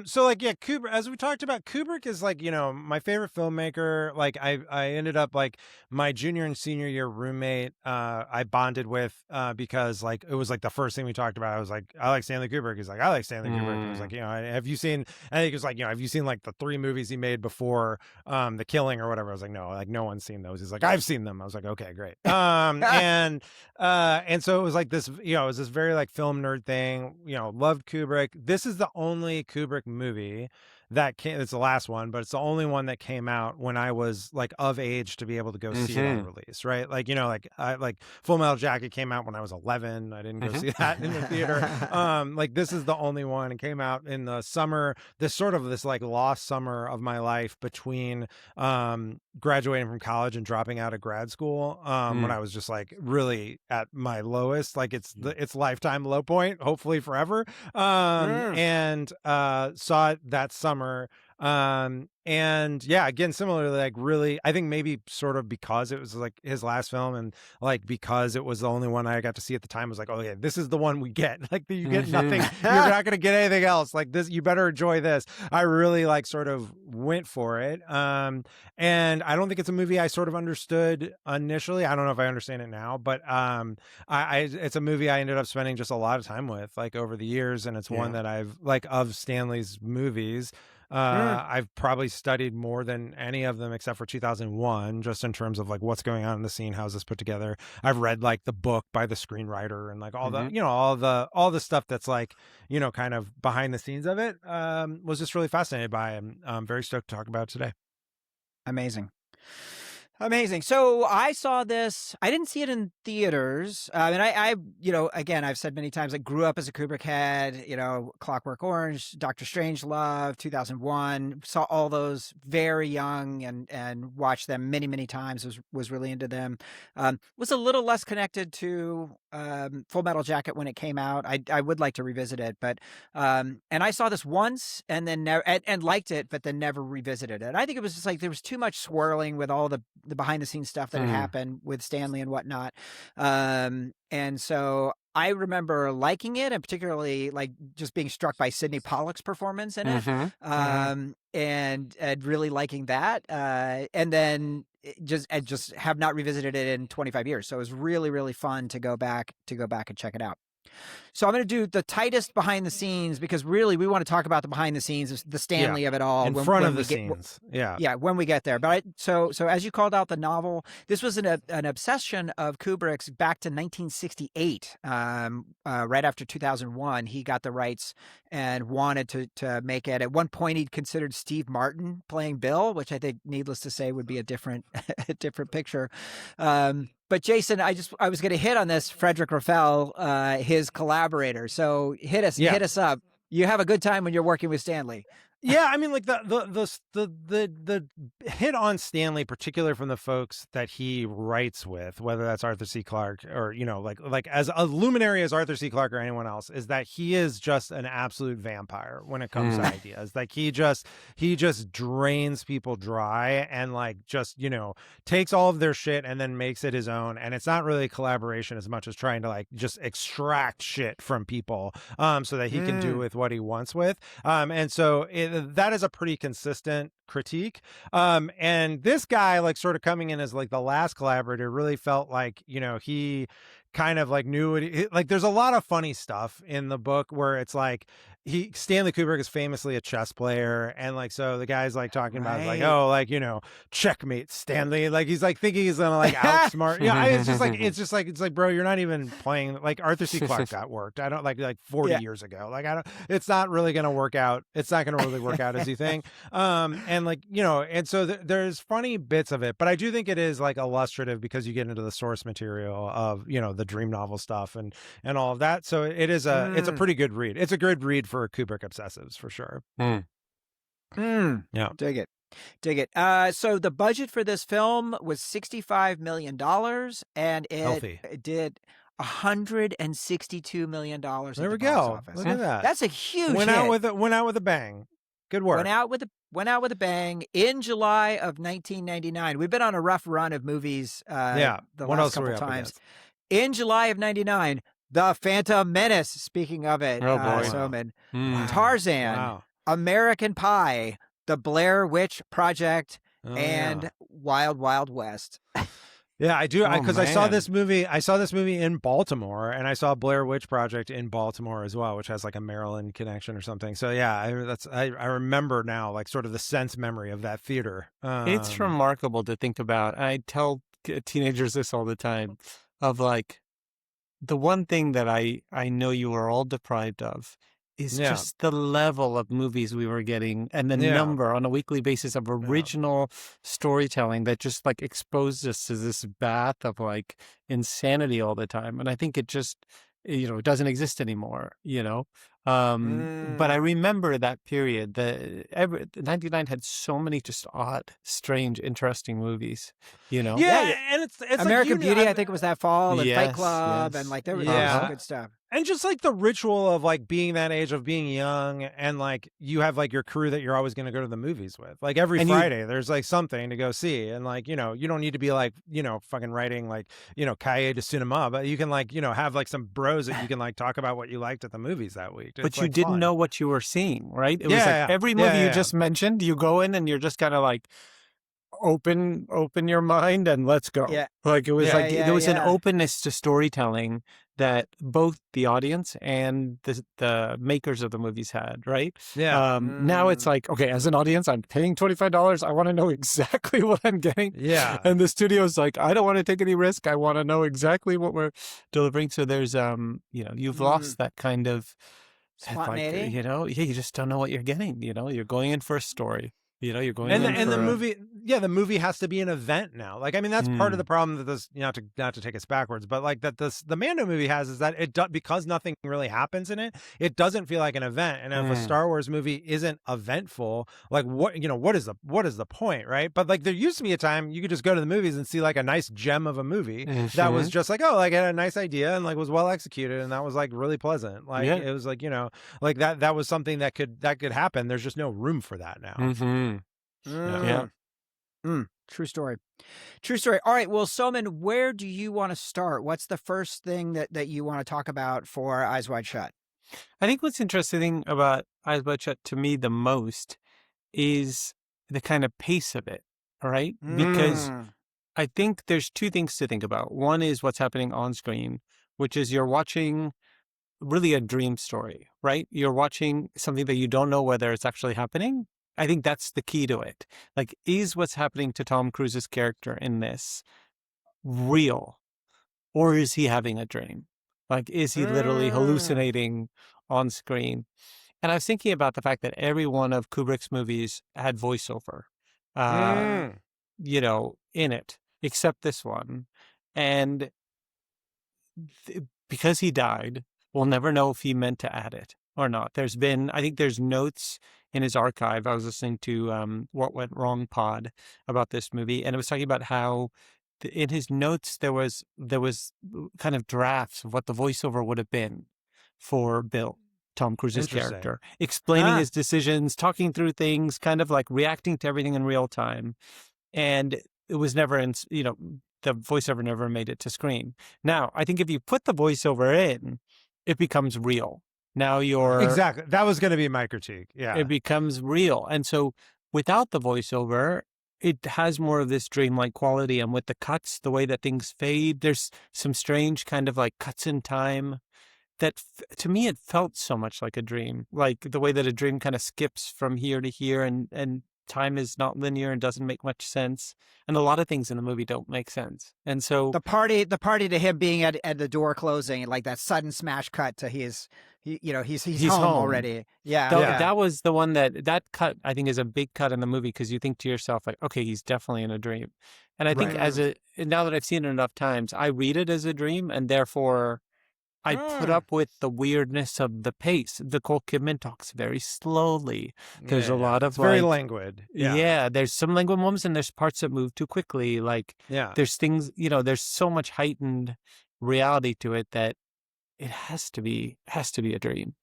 so like, yeah, Kubrick, as we talked about, Kubrick is like, my favorite filmmaker. Like I ended up like my junior and senior year roommate, I bonded with, because like, it was like the first thing we talked about. I was like, I like Stanley Kubrick. He's like, I like Stanley Kubrick. And I was like, have you seen, I think it was like, have you seen like the 3 movies he made before, The Killing or whatever? I was like, no, like no one's seen those. He's like, I've seen them. I was like, okay, great. And so it was like this, it was this very like film nerd thing, loved Kubrick. This is the only Kubrick movie that came, it's the last one, but it's the only one that came out when I was like of age to be able to go see it on release, right? Like, like I like Full Metal Jacket came out when I was 11. I didn't go see that in the theater. Like this is the only one. It came out in the summer, this like lost summer of my life between graduating from college and dropping out of grad school, when I was just like really at my lowest, like it's lifetime low point, hopefully forever. And saw it that summer. And yeah, again, similarly, like really, I think maybe sort of because it was like his last film and like because it was the only one I got to see at the time, was like, oh yeah, this is the one we get. Like you get nothing, you're not going to get anything else. Like this, you better enjoy this. I really like sort of went for it. And I don't think it's a movie I sort of understood initially. I don't know if I understand it now, but it's a movie I ended up spending just a lot of time with like over the years. And it's one that I've like, of Stanley's movies, I've probably studied more than any of them except for 2001, just in terms of like what's going on in the scene, how's this put together. I've read like the book by the screenwriter and like all the all the stuff that's like kind of behind the scenes of it. Was just really fascinated by, and I'm very stoked to talk about it today. Amazing. Amazing. So I saw this. I didn't see it in theaters. And I, again, I've said many times, I grew up as a Kubrick head. Clockwork Orange, Doctor Strangelove, 2001. Saw all those very young and watched them many, many times. Was really into them. Was a little less connected to Full Metal Jacket when it came out. I would like to revisit it, but and I saw this once and then never and liked it, but then never revisited it. I think it was just like there was too much swirling with all the behind the scenes stuff that had happened with Stanley and whatnot. And so I remember liking it, and particularly like just being struck by Sidney Pollack's performance in it. And really liking that. And then just have not revisited it in 25 years. So it was really, really fun to go back and check it out. So I'm going to do the tightest behind the scenes, because really we want to talk about the behind the scenes, the Stanley of it all. In front of the scenes. Yeah, when we get there. But so as you called out the novel, this was an obsession of Kubrick's back to 1968. Right after 2001, he got the rights and wanted to make it. At one point, he'd considered Steve Martin playing Bill, which I think, needless to say, would be a different picture. But Jason, I was going to hit on this. Frederick Raffel, his collaborator. So hit us up. You have a good time when you're working with Stanley. Yeah, I mean, like the hit on Stanley, particularly from the folks that he writes with, whether that's Arthur C. Clarke or like as a luminary as Arthur C. Clarke or anyone else, is that he is just an absolute vampire when it comes to ideas. Like he just drains people dry and like just takes all of their shit and then makes it his own. And it's not really a collaboration as much as trying to like just extract shit from people, so that he can do with what he wants with. And so that is a pretty consistent critique. And this guy, like sort of coming in as like the last collaborator, really felt like, he kind of like knew it. Like there's a lot of funny stuff in the book where it's like Stanley Kubrick is famously a chess player, and like so the guy's like talking about like, oh, like, you know, checkmate Stanley, like he's like thinking he's gonna like outsmart. Yeah, it's like bro, you're not even playing. Like Arthur C. Clarke got worked. I don't like 40 years ago. Like I don't. It's not really gonna work out. It's not gonna really work out as you think. And like, you know, and so there's funny bits of it, but I do think it is like illustrative because you get into the source material of, you know, the dream novel stuff and all of that. So it is it's a pretty good read. It's a good read for Kubrick obsessives for sure. Yeah, dig it. So the budget for this film was $65 million, and it did $162 million. There we go. Look at that. That's a huge went hit. Out with a bang. Good work. Went out with a bang in July of 1999. We've been on a rough run of movies. The last couple times. In July of 99, The Phantom Menace. Speaking of it, Soman, Tarzan, American Pie, The Blair Witch Project, and Wild Wild West. Yeah, I do, because I saw this movie. I saw this movie in Baltimore, and I saw Blair Witch Project in Baltimore as well, which has like a Maryland connection or something. So yeah, I remember now, like sort of the sense memory of that theater. It's remarkable to think about. I tell teenagers this all the time, of like the one thing that I know you are all deprived of is just the level of movies we were getting and the number on a weekly basis of original storytelling that just like exposed us to this bath of like insanity all the time. And I think it just, you know, it doesn't exist anymore, you know? But I remember that period. 99 had so many just odd, strange, interesting movies, you know? Yeah, and it's American Beauty, I think it was that fall, and Fight Club, and like there was some good stuff. And just like the ritual of like being that age of being young, and like you have like your crew that you're always going to go to the movies with. Like every Friday, there's like something to go see, and like, you know, you don't need to be like, you know, fucking writing like, you know, cahiers de cinema, but you can like, you know, have like some bros that you can like talk about what you liked at the movies that week. But you didn't know what you were seeing, right? It was like every movie you just mentioned, you go in and you're just kind of like, open your mind and let's go. Like it was there was an openness to storytelling that both the audience and the makers of the movies had, right? Now it's like, okay, as an audience, I'm paying $25. I want to know exactly what I'm getting. And the studio's like, I don't want to take any risk. I want to know exactly what we're delivering. So there's you know, you've lost that kind of spontaneity. Like, you know, you just don't know what you're getting. You know, you're going in for a story. You know, you're going the movie. Yeah, the movie has to be an event now. Like, I mean, that's part of the problem that this, you know, not to take us backwards, but like that the Mando movie has is that because nothing really happens in it, it doesn't feel like an event. And if a Star Wars movie isn't eventful, like what is the point, right? But like there used to be a time you could just go to the movies and see like a nice gem of a movie that was just like, oh, like had a nice idea and like was well executed and that was like really pleasant. Like it was like, you know, like that was something that could happen. There's just no room for that now. True story. All right. Well, Soman, where do you want to start? What's the first thing that you want to talk about for Eyes Wide Shut? I think what's interesting about Eyes Wide Shut to me the most is the kind of pace of it, right? Because I think there's two things to think about. One is what's happening on screen, which is you're watching really a dream story, right? You're watching something that you don't know whether it's actually happening. I think that's the key to it. Like, is what's happening to Tom Cruise's character in this real? Or is he having a dream? Like, is he literally hallucinating on screen? And I was thinking about the fact that every one of Kubrick's movies had voiceover, you know, in it, except this one. And because he died, we'll never know if he meant to add it or not. I think there's notes in his archive. I was listening to What Went Wrong Pod about this movie, and it was talking about how in his notes there was kind of drafts of what the voiceover would have been for Bill, Tom Cruise's character, explaining his decisions, talking through things, kind of like reacting to everything in real time. And it was never the voiceover never made it to screen. Now, I think if you put the voiceover in, it becomes real. Now exactly. That was going to be my critique. Yeah. It becomes real. And so without the voiceover, it has more of this dreamlike quality. And with the cuts, the way that things fade, there's some strange kind of like cuts in time that to me, it felt so much like a dream, like the way that a dream kind of skips from here to here, and time is not linear and doesn't make much sense. And a lot of things in the movie don't make sense. And so the party to him being at the door closing, like that sudden smash cut to he's home already. Yeah, that was the one that cut, I think, is a big cut in the movie, because you think to yourself, like, okay, he's definitely in a dream. And I think now that I've seen it enough times, I read it as a dream, and therefore I put up with the weirdness of the pace. Nicole Kidman talks very slowly. There's a lot of very languid. Yeah, there's some languid moments, and there's parts that move too quickly. Like, there's things, there's so much heightened reality to it that it has to be a dream,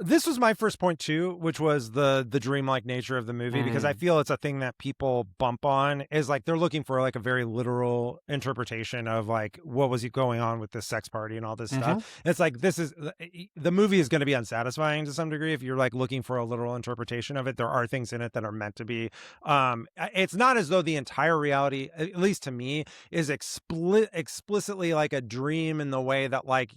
This was my first point too, which was the dreamlike nature of the movie, because I feel it's a thing that people bump on, is like they're looking for like a very literal interpretation of like what was going on with this sex party and all this stuff. It's like the movie is going to be unsatisfying to some degree if you're like looking for a literal interpretation of it. There are things in it that are meant to be. It's not as though the entire reality, at least to me, is explicitly like a dream in the way that like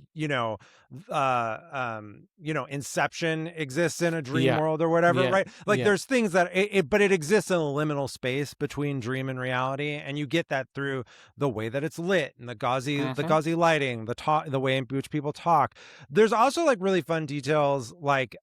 Inception exists in a dream world or whatever, right? Like there's things that but it exists in a liminal space between dream and reality, and you get that through the way that it's lit and the gauzy lighting, the way in which people talk. There's also like really fun details, like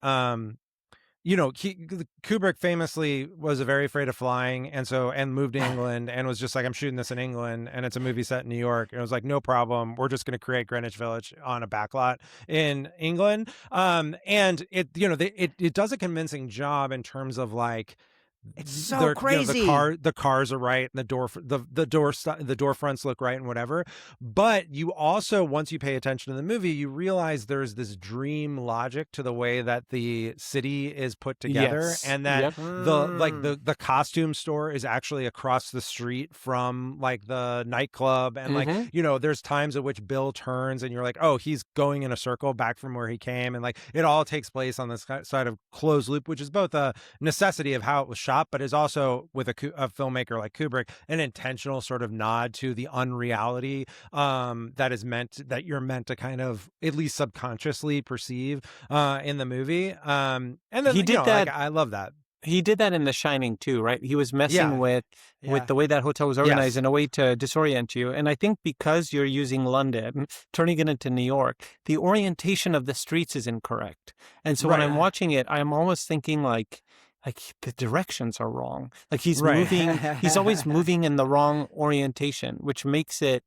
Kubrick famously was very afraid of flying, and moved to England and was just like, I'm shooting this in England, and it's a movie set in New York. And it was like, no problem. We're just going to create Greenwich Village on a backlot in England. And it does a convincing job in terms of like, it's so crazy. The cars are right, and the door fronts look right, and whatever. But you also, once you pay attention to the movie, you realize there's this dream logic to the way that the city is put together, and that the costume store is actually across the street from like the nightclub, and like there's times at which Bill turns, and you're like, oh, he's going in a circle back from where he came, and like it all takes place on this side of closed loop, which is both a necessity of how it was shot, but is also, with a filmmaker like Kubrick, an intentional sort of nod to the unreality that you're meant to kind of at least subconsciously perceive in the movie. And then he did that. Like, I love that. He did that in The Shining too, right? He was messing with the way that hotel was organized in a way to disorient you. And I think because you're using London, turning it into New York, the orientation of the streets is incorrect. And so when I'm watching it, I'm almost thinking like the directions are wrong. Like he's moving, he's always moving in the wrong orientation, which makes it,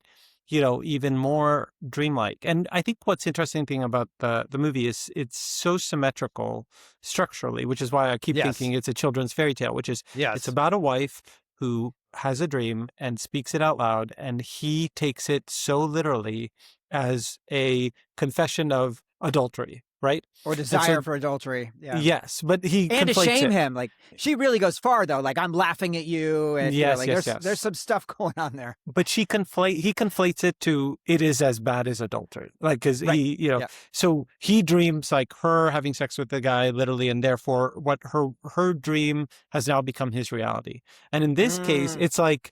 even more dreamlike. And I think what's interesting thing about the movie is it's so symmetrical structurally, which is why I keep thinking it's a children's fairy tale, which is it's about a wife who has a dream and speaks it out loud, and he takes it so literally as a confession of adultery. Right? Or desire for adultery. Yeah. Yes, but he and to shame it. him. Like, she really goes far though. Like, I'm laughing at you, and there's some stuff going on there. But he conflates it to it is as bad as adultery. Like, because so he dreams like her having sex with the guy literally, and therefore what her dream has now become his reality. And in this case, it's like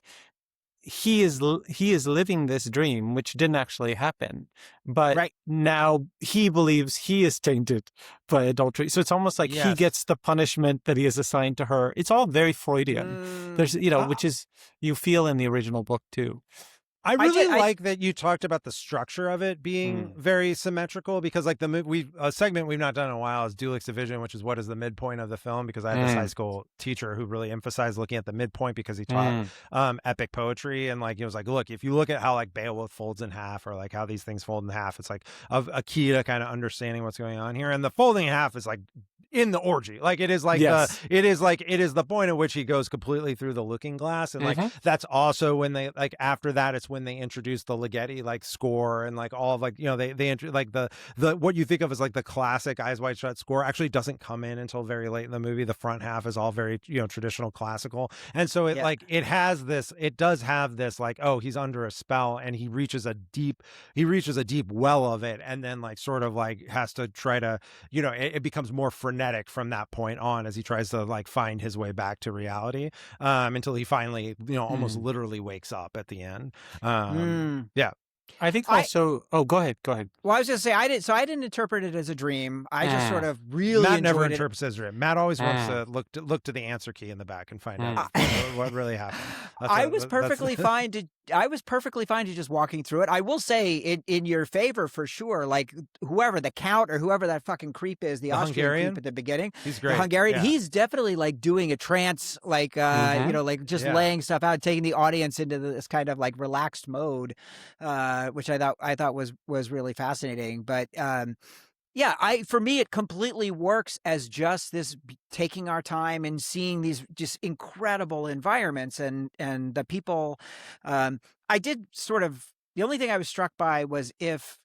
he is living this dream, which didn't actually happen, but now he believes he is tainted by adultery. So it's almost like he gets the punishment that he is assigned to her. It's all very Freudian. There's, which is, you feel in the original book too. I really like that you talked about the structure of it being very symmetrical, because like a segment we've not done in a while is Dulich's Division, which is what is the midpoint of the film, because I had this high school teacher who really emphasized looking at the midpoint because he taught epic poetry, and like he was like, look, if you look at how like Beowulf folds in half, or like how these things fold in half, it's like a key to kind of understanding what's going on here. And the folding in half is like in the orgy, like it is like it is the point at which he goes completely through the looking glass, and like that's also when they like after that it's when they introduce the Ligeti like score, and like all of like they like the what you think of as like the classic Eyes Wide Shut score actually doesn't come in until very late in the movie. The front half is all very traditional classical, and so it like it does have this like, oh, he's under a spell, and he reaches a deep well of it, and then like sort of like has to try to it becomes more frenetic frenetic from that point on as he tries to like find his way back to reality, until he finally, almost literally wakes up at the end. Yeah. I think also. Go ahead. Well, I was just say I didn't interpret it as a dream. I just sort of really Matt never enjoyed it. interprets as a dream. Matt always wants to look to the answer key in the back and find out what really happened. I was perfectly fine to just walking through it. I will say in your favor for sure. Like whoever the Count or whoever that fucking creep is, the Austrian Hungarian creep at the beginning, he's great. The Hungarian, Yeah. He's definitely like doing a trance, like like just laying stuff out, taking the audience into this kind of like relaxed mode, which I thought was really fascinating. But for me, it completely works as just this taking our time and seeing these just incredible environments and the people. I did sort of, the only thing I was struck by was if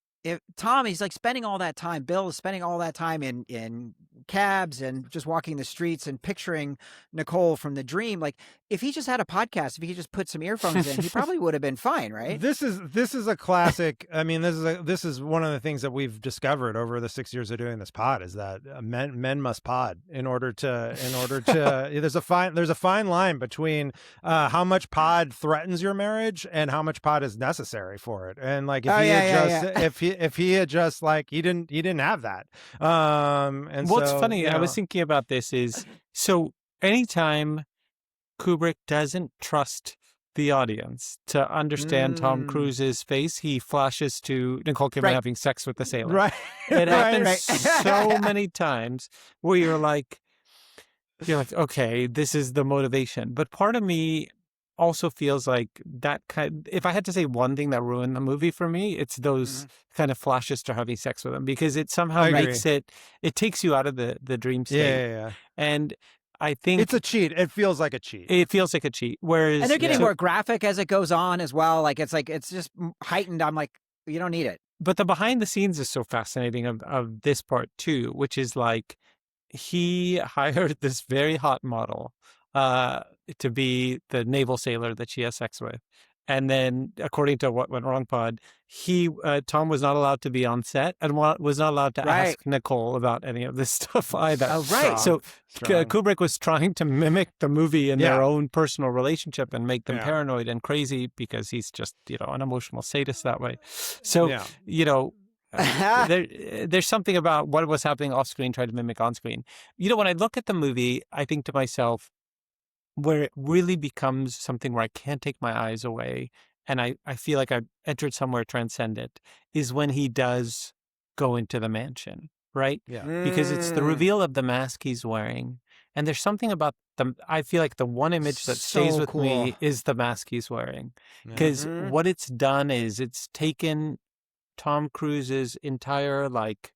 Tom, he's like spending all that time, Bill is spending all that time in cabs and just walking the streets and picturing Nicole from the dream. Like if he just had a podcast, if he could just put some earphones in, he probably would have been fine, right? This is a classic. I mean, this is one of the things that we've discovered over the 6 years of doing this pod is that men must pod in order to there's a fine line between how much pod threatens your marriage and how much pod is necessary for it. And like if he had just like he didn't have that. And what's so, funny, I was thinking about this is, so anytime Kubrick doesn't trust the audience to understand Tom Cruise's face, he flashes to Nicole Kidman having sex with the sailor. Right. It happens so many times where you're like, okay, this is the motivation. But part of me also feels like that if I had to say one thing that ruined the movie for me, it's those kind of flashes to having sex with him, because it somehow makes it takes you out of the dream state. Yeah. And I think it's a cheat. It feels like a cheat. Whereas, and they're getting more graphic as it goes on as well. Like it's just heightened. I'm like, you don't need it. But the behind the scenes is so fascinating of this part too, which is like he hired this very hot model to be the naval sailor that she has sex with. And then, according to What Went Wrong Pod, Tom was not allowed to be on set and was not allowed to ask Nicole about any of this stuff either. Oh, right. So Kubrick was trying to mimic the movie in their own personal relationship and make them paranoid and crazy, because he's just, an emotional sadist that way. So, there's something about what was happening off screen tried to mimic on screen. When I look at the movie, I think to myself, where it really becomes something where I can't take my eyes away and I feel like I've entered somewhere transcendent, is when he does go into the mansion, right? Yeah. Because it's the reveal of the mask he's wearing. And there's something about I feel like the one image that stays with me is the mask he's wearing. Because what it's done is it's taken Tom Cruise's entire like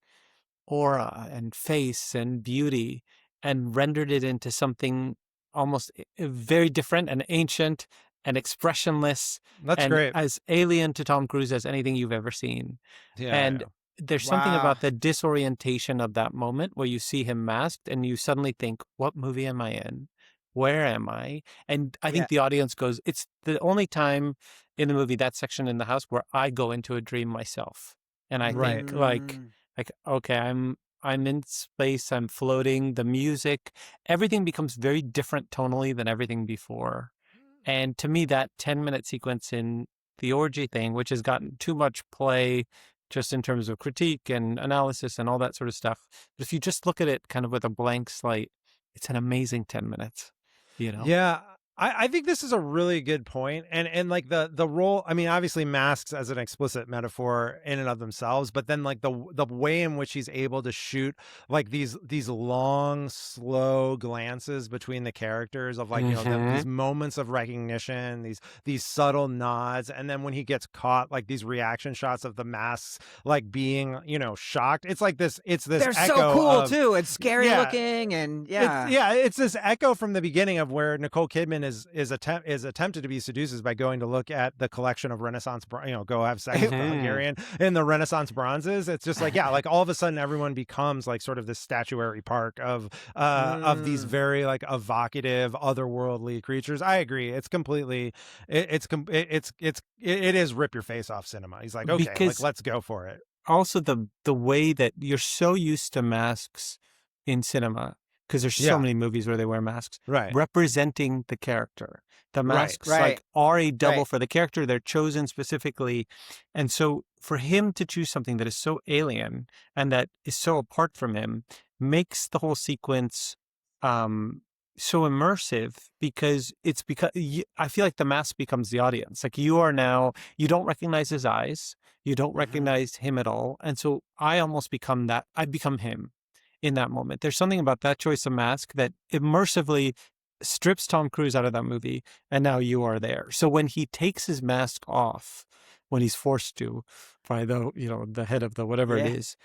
aura and face and beauty and rendered it into something almost very different and ancient and expressionless. That's great. As alien to Tom Cruise as anything you've ever seen. There's something about the disorientation of that moment where you see him masked and you suddenly think, what movie am I in? Where am I? And I think the audience goes, it's the only time in the movie, that section in the house, where I go into a dream myself. And I think like, okay, I'm in space, I'm floating, the music, everything becomes very different tonally than everything before. And to me, that 10-minute sequence in the orgy thing, which has gotten too much play just in terms of critique and analysis and all that sort of stuff. But if you just look at it kind of with a blank slate, it's an amazing 10 minutes, Yeah. I think this is a really good point. And like the role, I mean, obviously masks as an explicit metaphor in and of themselves, but then like the way in which he's able to shoot like these long, slow glances between the characters of like, these moments of recognition, these subtle nods. And then when he gets caught, like these reaction shots of the masks, like being, shocked. It's like this, they're echo so cool too. It's scary looking and it's this echo from the beginning of where Nicole Kidman is attempted to be seduced by going to look at the collection of Renaissance, go have sex with the Hungarian in the Renaissance bronzes. It's just like, like all of a sudden everyone becomes like sort of this statuary park of these very like evocative, otherworldly creatures. I agree. It's completely, it is rip your face off cinema. He's like, okay, because like let's go for it. Also the way that you're so used to masks in cinema, because there's so Yeah. many movies where they wear masks, Right. representing the character. The Right. masks Right. like are a double Right. for the character. They're chosen specifically. And so for him to choose something that is so alien and that is so apart from him makes the whole sequence so immersive, because I feel like the mask becomes the audience. Like you don't recognize his eyes. You don't recognize him at all. And so I almost become that. I become him in that moment. There's something about that choice of mask that immersively strips Tom Cruise out of that movie, and now you are there. So when he takes his mask off, when he's forced to by the head of the whatever it is,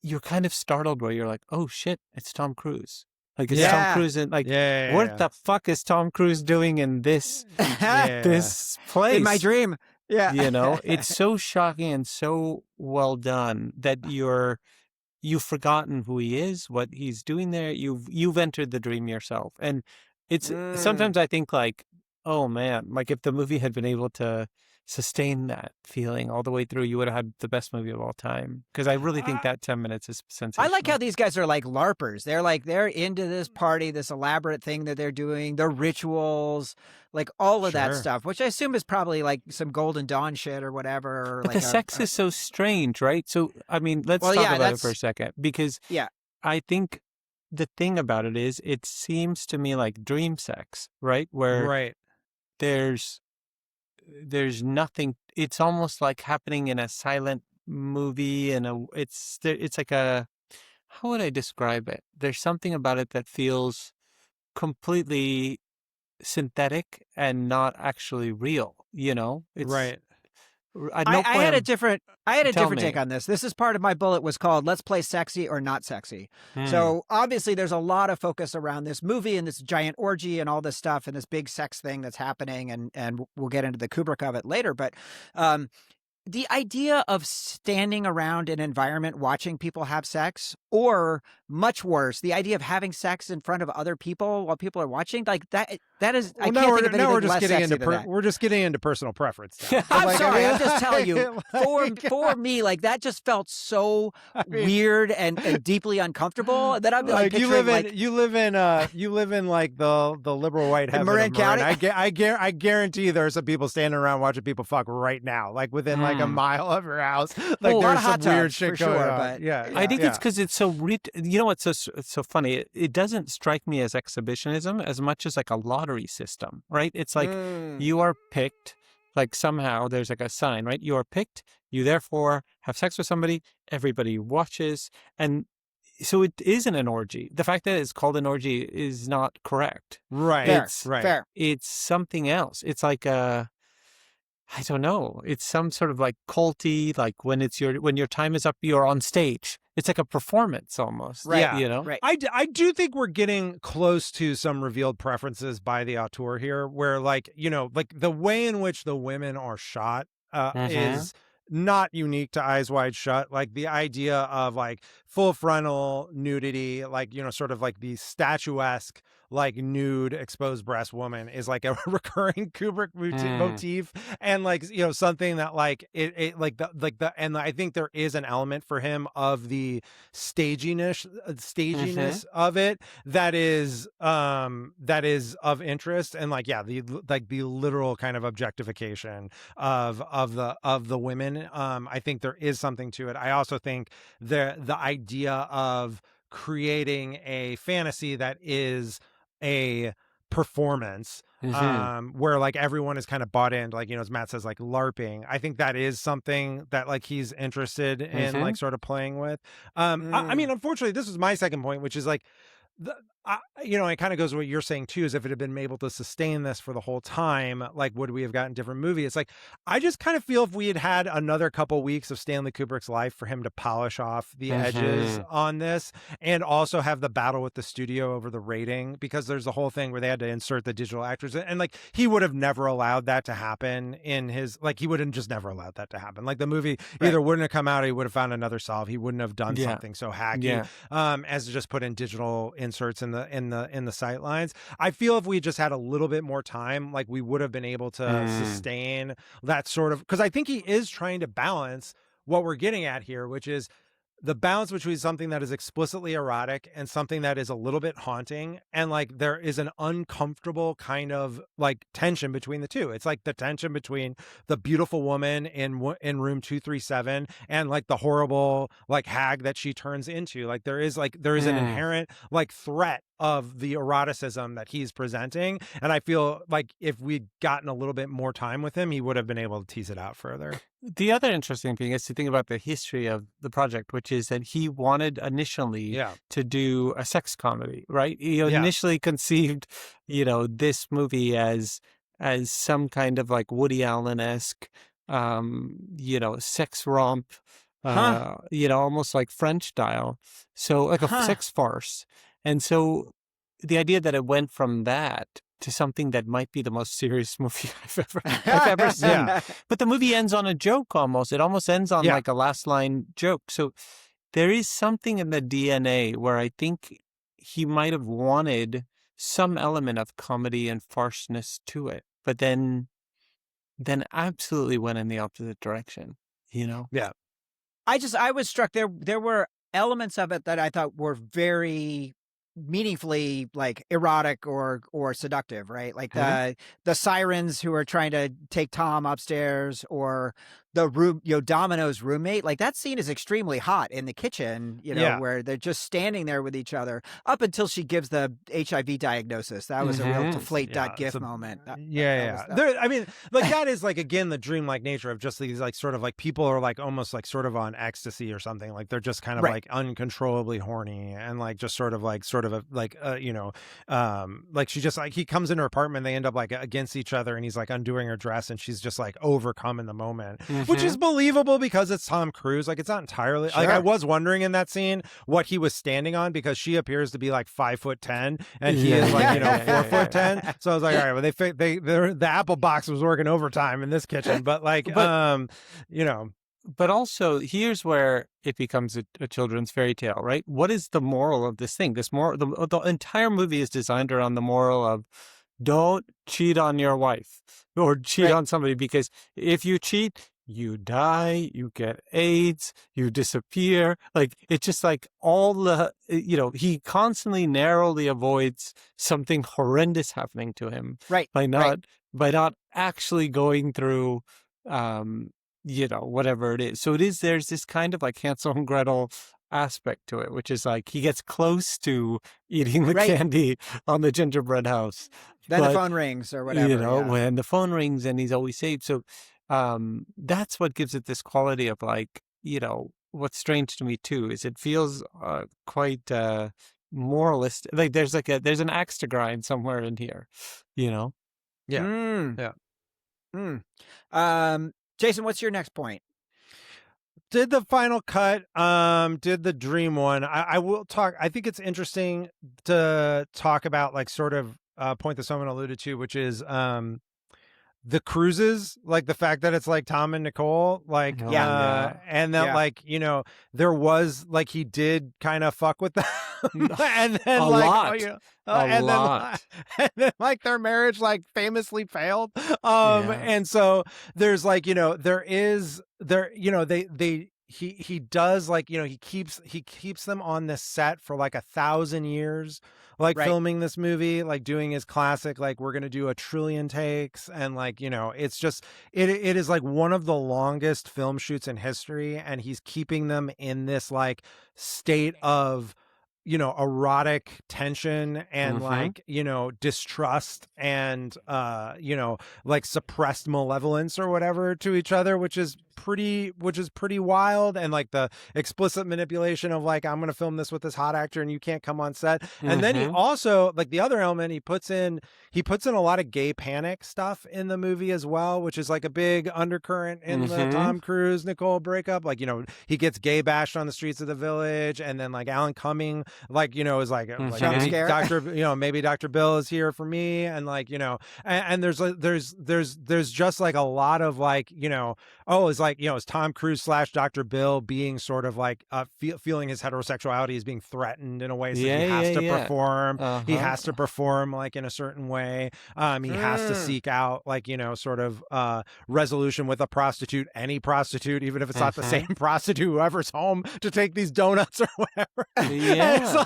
you're kind of startled where you're like, oh shit, it's Tom Cruise. Like, is Tom Cruise in, like, what the fuck is Tom Cruise doing in this this place? In my dream. Yeah. It's so shocking and so well done that you've forgotten who he is, what he's doing there. You've entered the dream yourself. And it's sometimes I think like, oh man, like if the movie had been able to sustain that feeling all the way through, you would have had the best movie of all time. Because I really think that 10 minutes is sensational. I like how these guys are like LARPers. They're into this party, this elaborate thing that they're doing, their rituals, like all of that stuff, which I assume is probably like some Golden Dawn shit or whatever. Or but like the sex is so strange, right? So, I mean, let's talk about it for a second, because I think the thing about it is it seems to me like dream sex, right? Where there's nothing. It's almost like happening in a silent movie, and it's like a, how would I describe it? There's something about it that feels completely synthetic and not actually real. It's Right. I had a different take on this. This is part of my bullet was called "Let's Play Sexy or Not Sexy." So obviously there's a lot of focus around this movie and this giant orgy and all this stuff and this big sex thing that's happening, and we'll get into the Kubrick of it later. But the idea of standing around an environment watching people have sex, or much worse, the idea of having sex in front of other people while people are watching, like that is, I can't think of anything less sexy than that. We're just getting into personal preference now. I'm sorry, I'm just telling you, for me, like that just felt so weird and deeply uncomfortable that I'm like you live in like the liberal white heaven Marin of Marin. County. I guarantee there are some people standing around watching people fuck right now, like within like a mile of your house. Like there's some weird shit going on. But I think it's because it's so it's so funny. It doesn't strike me as exhibitionism as much as like a lottery system, right? It's like you are picked, like somehow there's like a sign, right? You are picked, you therefore have sex with somebody, everybody watches, and so it isn't an orgy. The fact that it's called an orgy is not correct. Right. Fair. It's something else. It's like I don't know. It's some sort of like culty, like when your time is up, you're on stage. It's like a performance almost. Right. Yeah. Right. I do think we're getting close to some revealed preferences by the auteur here, where like the way in which the women are shot is not unique to Eyes Wide Shut. Like the idea of like full frontal nudity, like sort of like the statuesque, like nude exposed breast woman is like a recurring Kubrick motif, and like something that like it like the and I think there is an element for him of the staginess of it that is of interest, and like the literal kind of objectification of the women. I think there is something to it. I also think the idea of creating a fantasy that is a performance where like everyone is kind of bought in, like as Matt says, like LARPing. I think that is something that like he's interested in like sort of playing with. I mean, unfortunately, this was my second point, which is like it kind of goes with what you're saying too, is if it had been able to sustain this for the whole time, like would we have gotten different movie? It's like I just kind of feel if we had had another couple weeks of Stanley Kubrick's life for him to polish off the edges on this, and also have the battle with the studio over the rating, because there's the whole thing where they had to insert the digital actors, and like he would have never allowed that to happen in his, like he would have just never allowed that to happen. Like the movie either wouldn't have come out, or he would have found another solve. He wouldn't have done something so hacky as to just put in digital inserts in the sight lines. I feel if we just had a little bit more time, like we would have been able to sustain that sort of, because I think he is trying to balance what we're getting at here, which is the balance between something that is explicitly erotic and something that is a little bit haunting, and like there is an uncomfortable kind of like tension between the two. It's like the tension between the beautiful woman in room 237 and like the horrible like hag that she turns into. Like there is an inherent like threat of the eroticism that he's presenting, and I feel like if we'd gotten a little bit more time with him, he would have been able to tease it out further. The other interesting thing is to think about the history of the project, which is that he wanted initially to do a sex comedy, right? He initially conceived, this movie as some kind of like Woody Allen-esque, sex romp, almost like French style. So like a sex farce. And so the idea that it went from that to something that might be the most serious movie I've ever seen. But the movie ends on a joke almost. It almost ends on like a last line joke. So there is something in the DNA where I think he might have wanted some element of comedy and farceness to it, but then absolutely went in the opposite direction, Yeah. I was struck there were elements of it that I thought were very meaningfully like erotic or seductive, right? Like the sirens who are trying to take Tom upstairs, or the room, Domino's roommate. Like that scene is extremely hot in the kitchen, where they're just standing there with each other up until she gives the HIV diagnosis. That was a real deflate.gif moment. I mean, like that is like, again, the dreamlike nature of just these like sort of like people are like almost like sort of on ecstasy or something. Like they're just kind of like uncontrollably horny, and like just sort of like like she just like, he comes into her apartment, they end up like against each other, and he's like undoing her dress, and she's just like overcome in the moment. Which is believable because it's Tom Cruise. Like it's not entirely like, I was wondering in that scene what he was standing on, because she appears to be like 5'10" and he is like 4'10". So I was like, all right, well the apple box was working overtime in this kitchen, but like But also, here's where it becomes a children's fairy tale, right? What is the moral of this thing? The entire movie is designed around the moral of don't cheat on your wife or cheat on somebody, because if you cheat, you die, you get AIDS, you disappear. Like, it's just like all the, he constantly narrowly avoids something horrendous happening to him. Right. By not actually going through, whatever it is. So there's this kind of like Hansel and Gretel aspect to it, which is like he gets close to eating the candy on the gingerbread house. Then the phone rings or whatever. When the phone rings and he's always saved. So that's what gives it this quality of like, what's strange to me too is it feels quite moralistic. Like there's an axe to grind somewhere in here, Jason, what's your next point? Did the final cut, did the dream one. I will talk, I think it's interesting to talk about like sort of point that someone alluded to, which is the cruises, like the fact that it's like Tom and Nicole, like, and that like, there was like, he did kind of fuck with them. And then and then like their marriage like famously failed. And so there's like, he does like, he keeps them on this set for like 1,000 years, like filming this movie, like doing his classic, like we're going to do 1 trillion takes. And like, it's just, it is like one of the longest film shoots in history. And he's keeping them in this like state of, erotic tension and like, distrust and, like suppressed malevolence or whatever to each other, which is pretty wild. And like the explicit manipulation of like, I'm going to film this with this hot actor and you can't come on set. And then he also, like the other element, he puts in a lot of gay panic stuff in the movie as well, which is like a big undercurrent in the Tom Cruise Nicole breakup. Like, he gets gay bashed on the streets of the village, and then like Alan Cumming, like, is like maybe Dr. Bill is here for me. And like, and there's just like a lot of like, is like, is Tom Cruise / Dr. Bill being sort of like feeling his heterosexuality is being threatened in a way, so he has to perform. He has to perform like in a certain way. He has to seek out like, sort of resolution with a prostitute, any prostitute, even if it's not the same prostitute, whoever's home to take these donuts or whatever. And so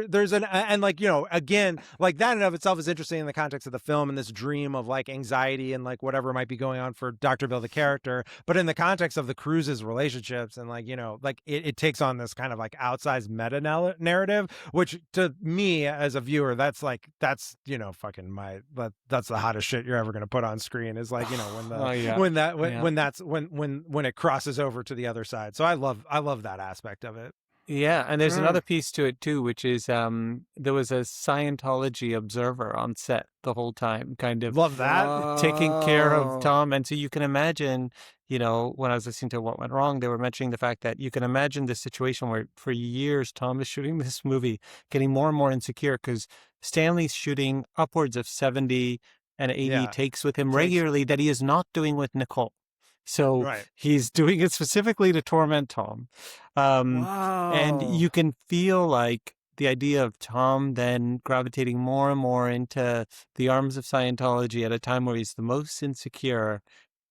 there's and like, again, like that in of itself is interesting in the context of the film and this dream of like anxiety and like whatever might be going on for Dr. Bill, the character. But in the context of the Cruises relationships and like, like it takes on this kind of like outsized meta narrative, which to me as a viewer, that's fucking that's the hottest shit you're ever going to put on screen is like, when it crosses over to the other side. So I love that aspect of it. Yeah, and there's another piece to it too, which is there was a Scientology observer on set the whole time, kind of love that taking care of Tom. And so you can imagine, when I was listening to What Went Wrong, they were mentioning the fact that you can imagine this situation where for years Tom is shooting this movie, getting more and more insecure because Stanley's shooting upwards of 70 and 80 takes with him regularly that he is not doing with Nicole. So he's doing it specifically to torment Tom. And you can feel like the idea of Tom then gravitating more and more into the arms of Scientology at a time where he's the most insecure,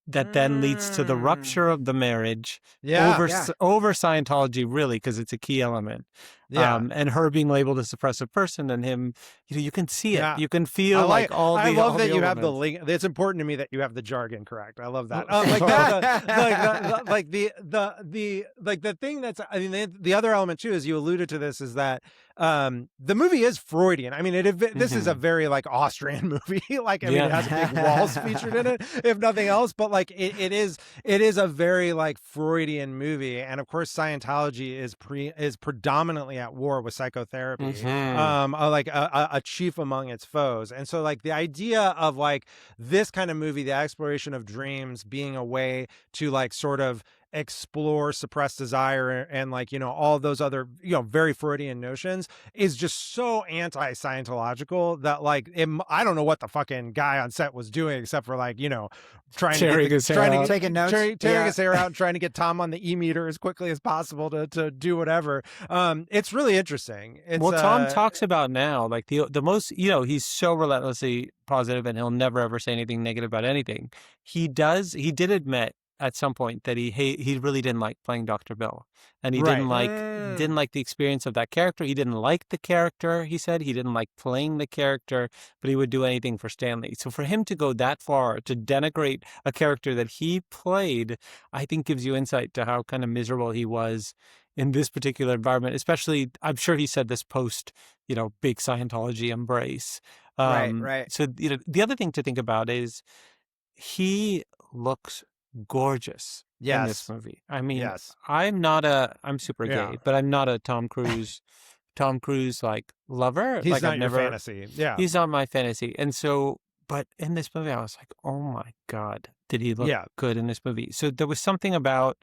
that then leads to the rupture of the marriage over Scientology, really, because it's a key element. And her being labeled a suppressive person and him, you can see it. You can feel I love that you have the link. It's important to me that you have the jargon correct. I love that. The thing that's, the other element too, as you alluded to this, is that the movie is Freudian. I mean, this is a very like Austrian movie. It has big walls featured in it, if nothing else. But like it is a very like Freudian movie, and of course Scientology is predominantly at war with psychotherapy, like a chief among its foes. And so like the idea of like this kind of movie, the exploration of dreams being a way to like sort of explore suppressed desire and like, all those other, very Freudian notions is just so anti-Scientological that like, I don't know what the fucking guy on set was doing except for like, tearing his hair out and trying to get Tom on the e-meter as quickly as possible to do whatever. It's really interesting. Tom talks about now, like the most, he's so relentlessly positive and he'll never ever say anything negative about anything. He did admit at some point that he really didn't like playing Dr. Bill, and he didn't like the experience of that character. He didn't like the character. He said he didn't like playing the character, but he would do anything for Stanley. So for him to go that far to denigrate a character that he played, I think gives you insight to how kind of miserable he was in this particular environment. Especially, I'm sure he said this post, big Scientology embrace. Right. So the other thing to think about is he looks gorgeous in this movie. I mean, I'm super gay, but I'm not a Tom Cruise like lover. He's like, not your fantasy. Yeah. He's not my fantasy. And so, but in this movie, I was like, oh my God, did he look good in this movie? So there was something about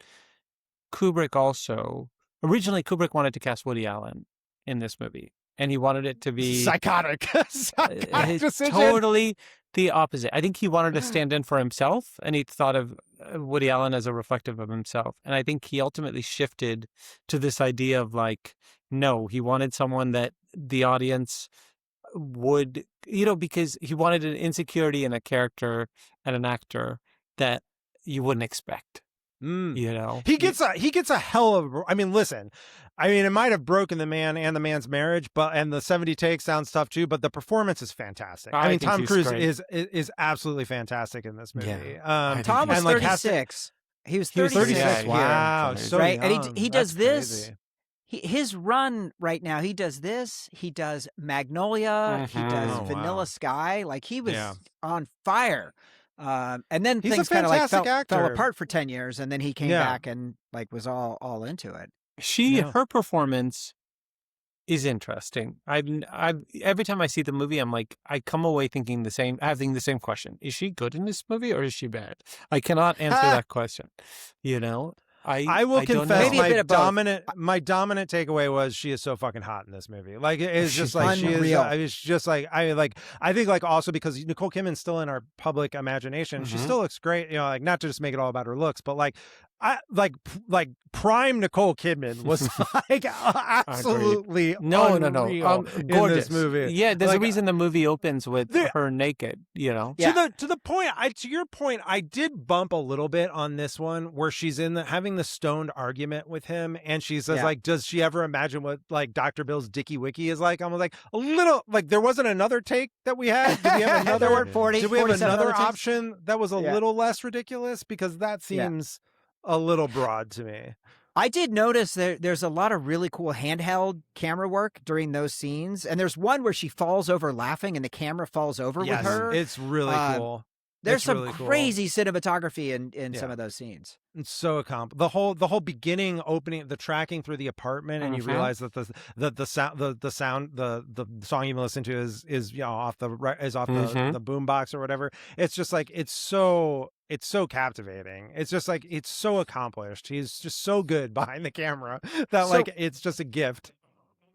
Kubrick also. Originally, Kubrick wanted to cast Woody Allen in this movie, and he wanted it to be psychotic decision. Totally the opposite. I think he wanted to stand in for himself, and he thought of Woody Allen as a reflective of himself. And I think he ultimately shifted to this idea of like, no, he wanted someone that the audience would, because he wanted an insecurity in a character and an actor that you wouldn't expect. He gets a hell of. Listen. It might have broken the man and the man's marriage, and the 70 takes sounds tough too. But the performance is fantastic. Tom Cruise is absolutely fantastic in this movie. Tom was 36. He was 36. Wow, so right. Young. And he does this. His run right now. He does this. He does Magnolia. He does Vanilla Sky. Like he was on fire. And then things kind of like fell apart for 10 years, and then he came back and like was all into it. Her performance is interesting. Every time I see the movie, I'm like, I come away having the same question: is she good in this movie or is she bad? I cannot answer that question. I will I don't confess know. Maybe a bit of both. my dominant takeaway was she is so fucking hot in this movie. Like it's just like she is. unreal. It's just like I think like also because Nicole Kidman's still in our public imagination, she still looks great. You know, like not to just make it all about her looks, but like I like prime Nicole Kidman was like absolutely unreal in gorgeous this movie. Yeah, there's like, a reason the movie opens with her naked. You know, to the point. To your point, I did bump a little bit on this one where she's having the stoned argument with him, and she says like, "Does she ever imagine what like Dr. Bill's Dickie Wiki is like?" I was like a little like there wasn't another take that we had. Did we have another? There weren't 40. Did we have 47 another other takes? option that was a little less ridiculous? Because that seems a little broad to me. I did notice there's a lot of really cool handheld camera work during those scenes. And there's one where she falls over laughing and the camera falls over with her. It's really cool. There's It's some really cool. crazy cinematography in some of those scenes. It's so the whole beginning opening, the tracking through the apartment, and you realize that the sound the song you listen to is you know off the the boombox or whatever. It's just like it's so captivating. It's just like it's so accomplished. He's just so good behind the camera that like it's just a gift.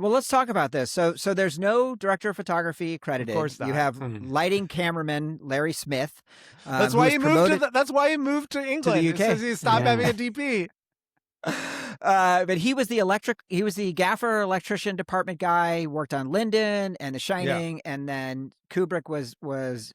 Well, let's talk about this. So there's no director of photography credited. Of course not. You have lighting cameraman Larry Smith. That's why he moved to that's why he moved to England. the UK. It says he stopped having a DP. But he was the gaffer, electrician department guy. Worked on Linden and The Shining, and then Kubrick was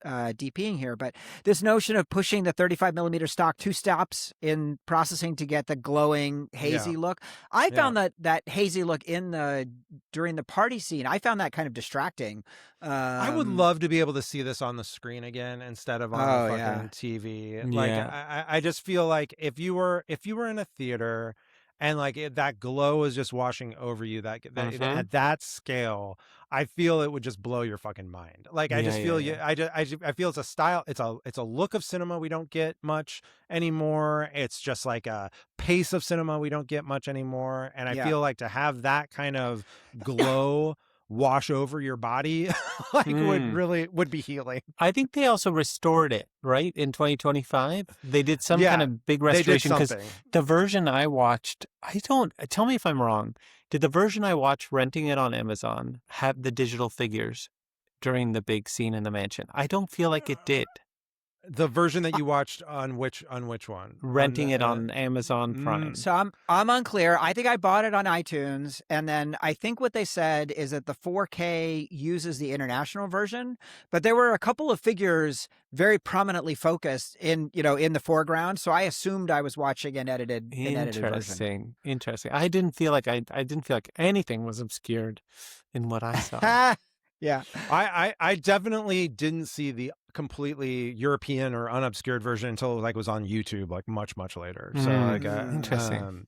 DPing here. But this notion of pushing the 35 millimeter stock 2 stops in processing to get the glowing hazy look, I found that hazy look during the party scene. I found that kind of distracting. I would love to be able to see this on the screen again instead of on the fucking TV. Like I just feel like if you were in a theater and like that glow is just washing over you, that at that scale, I feel it would just blow your fucking mind. Like I just feel I feel it's a style, it's a look of cinema we don't get much anymore. It's just like a pace of cinema we don't get much anymore, and I feel like to have that kind of glow wash over your body like would be healing. I think they also restored it, right? In 2025, they did some kind of big restoration because the version I watched, tell me if I'm wrong. Did the version I watched renting it on Amazon have the digital figures during the big scene in the mansion? I don't feel like it did. The version that you watched on which one? Renting it on Amazon Prime. So I'm unclear. I think I bought it on iTunes, and then I think what they said is that the 4K uses the international version, but there were a couple of figures very prominently focused in the foreground. So I assumed I was watching an edited version. Interesting. I didn't feel like anything was obscured in what I saw. Yeah. I definitely didn't see the completely European or unobscured version until like was on YouTube like much later. So like interesting.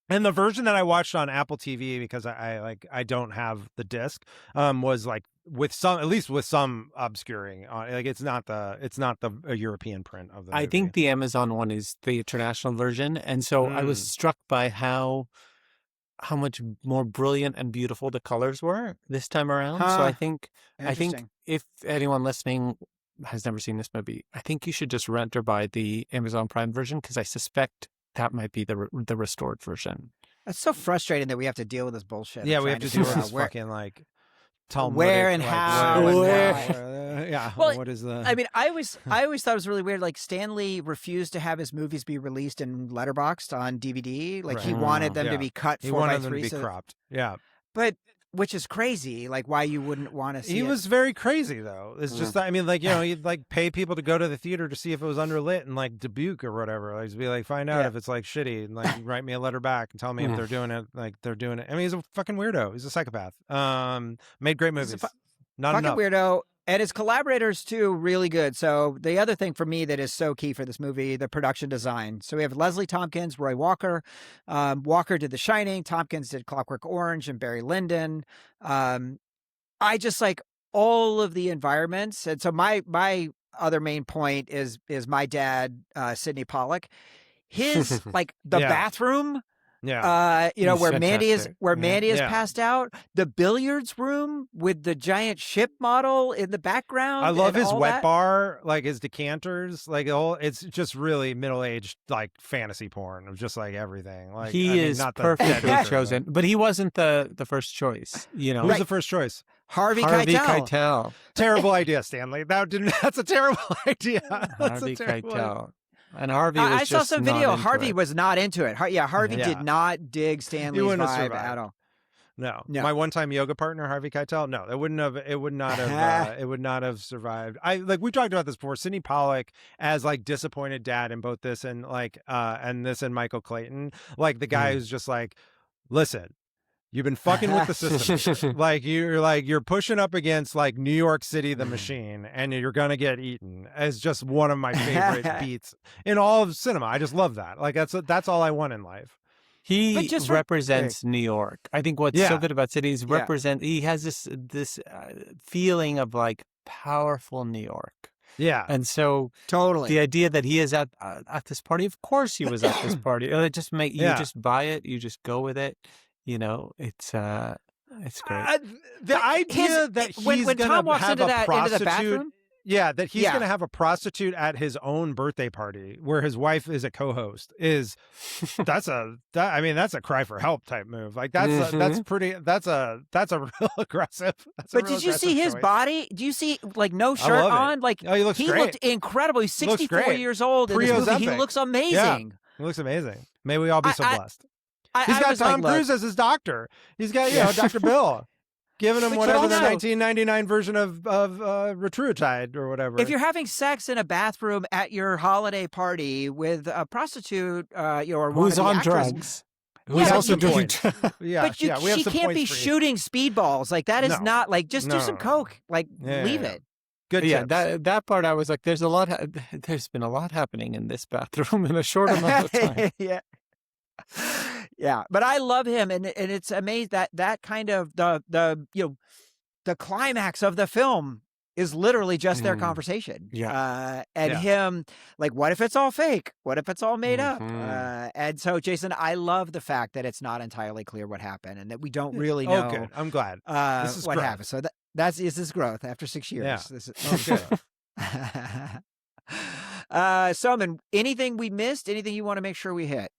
And the version that I watched on Apple TV, because I don't have the disc, was like with some obscuring on, like it's not the European print of the movie. I think the Amazon one is the international version, and so I was struck by how much more brilliant and beautiful the colors were this time around. So I think if anyone listening has never seen this movie, I think you should just rent or buy the Amazon Prime version, because I suspect that might be the restored version. That's so frustrating that we have to deal with this bullshit. Yeah, we have to deal with this fucking like Talmudic, where and like, how. Well, what is the? I mean, I always thought it was really weird. Like Stanley refused to have his movies be released in letterboxed on DVD. Like he wanted them to be cut 4:3. He wanted them to be cropped. Yeah, but which is crazy. Like why you wouldn't want to see? He it. was very crazy though. It's just I mean, like you'd like pay people to go to the theater to see if it was underlit in like Dubuque or whatever. Like to be like find out if it's like shitty and like write me a letter back and tell me if they're doing it like they're doing it. I mean, he's a fucking weirdo. He's a psychopath. Made great movies. Not fucking enough. Weirdo. And his collaborators, too, really good. So the other thing for me that is so key for this movie, the production design. So we have Leslie Tompkins, Roy Walker. Walker did The Shining. Tompkins did Clockwork Orange and Barry Lyndon. I just like all of the environments. And so my other main point is my dad, Sidney Pollack. His, like, the bathroom Yeah. Where He's Mandy is fantastic. passed out. The billiards room with the giant ship model in the background. I love and his all wet that. bar, like his decanters, like it's just really middle-aged, like fantasy porn of just like everything. Like He is not the perfectly dead chosen, but he wasn't the first choice. Who's the first choice? Harvey Harvey Keitel. Keitel. Terrible idea, Stanley. That's a terrible idea. That's Harvey a terrible idea. Keitel. And Harvey was I saw just some not video. into Harvey it. was not into it. Harvey Yeah. did not dig Stanley's wouldn't have vibe survived. at all. No. No. My one-time yoga partner, Harvey Keitel. No, it would not have survived. We talked about this before. Sidney Pollack as like disappointed dad in both this and and Michael Clayton, like the guy who's just like, listen, you've been fucking with the system. You're pushing up against like New York City, the machine, and you're gonna get eaten. As just one of my favorite beats in all of cinema. I just love that. Like that's all I want in life. He represents New York. I think what's so good about City is he has this feeling of like powerful New York. Yeah. And so totally the idea that he is at this party, of course he was at this party. It just you just buy it, you just go with it. It's great. The idea that he's when going Tom to have have into a prostitute, the bathroom, that he's going to have a prostitute at his own birthday party where his wife is a co-host that's a cry for help type move. Like that's a real aggressive. Did you see his body? Do you see like no shirt on? Like he looks he great. Looked incredible. He's 64 years old in this movie. He looks amazing. Yeah. He looks amazing. May we all be so blessed. He's I got was Tom like, Cruise as his doctor. He's got Dr. Bill. Giving him whatever the 1999 version of Retrutide or whatever. If you're having sex in a bathroom at your holiday party with a prostitute, or who's on drugs, who's also doing, she can't be shooting speedballs. Like that is not like just do some coke. Like leave it. Good. Yeah, that part I was like, there's been a lot happening in this bathroom in a short amount of time. Yeah, but I love him, and it's amazing that kind of the climax of the film is literally just their conversation. Him like, what if it's all fake? What if it's all made up? And so, Jason, I love the fact that it's not entirely clear what happened, and that we don't really know. Oh, good. I'm glad. This is what growth. happened. So this is growth after 6 years. Yeah. This is good. Soman, anything we missed? Anything you want to make sure we hit?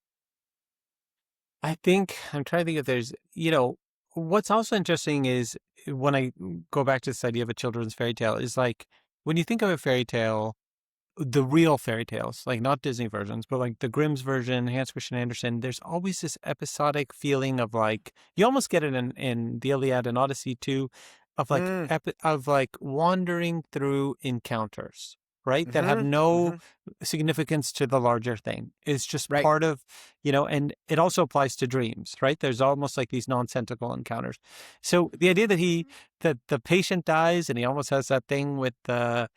I think I'm trying to think if there's, what's also interesting is when I go back to this idea of a children's fairy tale is like, when you think of a fairy tale, the real fairy tales, like not Disney versions, but like the Grimm's version, Hans Christian Andersen, there's always this episodic feeling of like, you almost get it in the Iliad and Odyssey too, of like, wandering through encounters. Right? That have no significance to the larger thing. It's just part of, and it also applies to dreams, right? There's almost like these nonsensical encounters. So the idea that the patient dies and he almost has that thing with the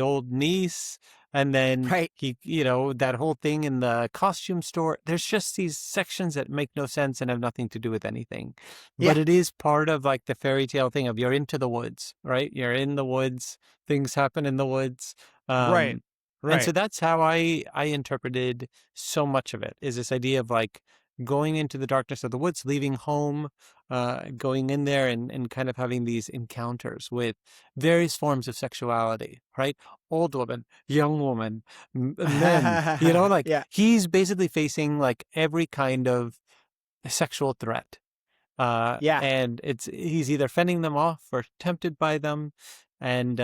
old niece, and then he, that whole thing in the costume store, there's just these sections that make no sense and have nothing to do with anything. But it is part of like the fairy tale thing of you're into the woods, right? You're in the woods, things happen in the woods. Right. And so that's how I interpreted so much of it, is this idea of like going into the darkness of the woods, leaving home, going in there and kind of having these encounters with various forms of sexuality, right? Old woman, young woman, men, he's basically facing like every kind of sexual threat. And he's either fending them off or tempted by them. And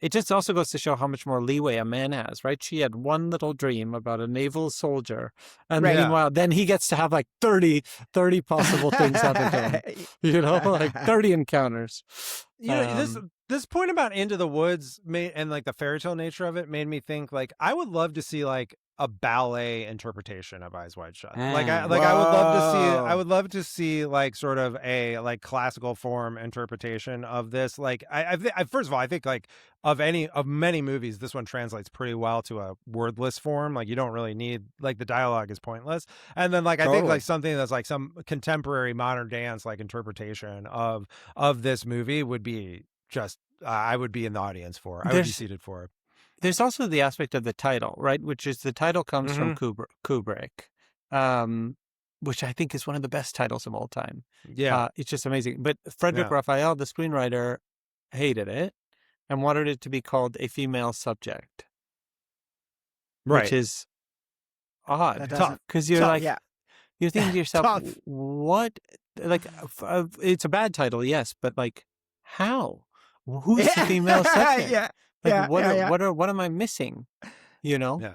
it just also goes to show how much more leeway a man has, right? She had one little dream about a naval soldier. And meanwhile, then he gets to have like 30 possible things happen to him. Like 30 encounters. This point about Into the Woods and like the fairy tale nature of it made me think like I would love to see like a ballet interpretation of Eyes Wide Shut. I would love to see like sort of a like classical form interpretation of this. Like I first of all, I think like of many movies, this one translates pretty well to a wordless form. Like you don't really need, like the dialogue is pointless. And then like I think like something that's like some contemporary modern dance like interpretation of this movie would be just I would be in the audience for. I would be seated for it. There's also the aspect of the title, right? Which is the title comes from Kubrick. which I think is one of the best titles of all time. Yeah. It's just amazing. But Frederick Yeah. Raphael, the screenwriter, hated it and wanted it to be called A Female Subject, Right. which is odd. That Tough. doesn't. Because you're Tough, like, yeah. you're thinking to yourself, Tough. what? Like, it's a bad title, yes, but like, how? Who's the female subject? Yeah. Like, Yeah, yeah. what am I missing? You know? Yeah.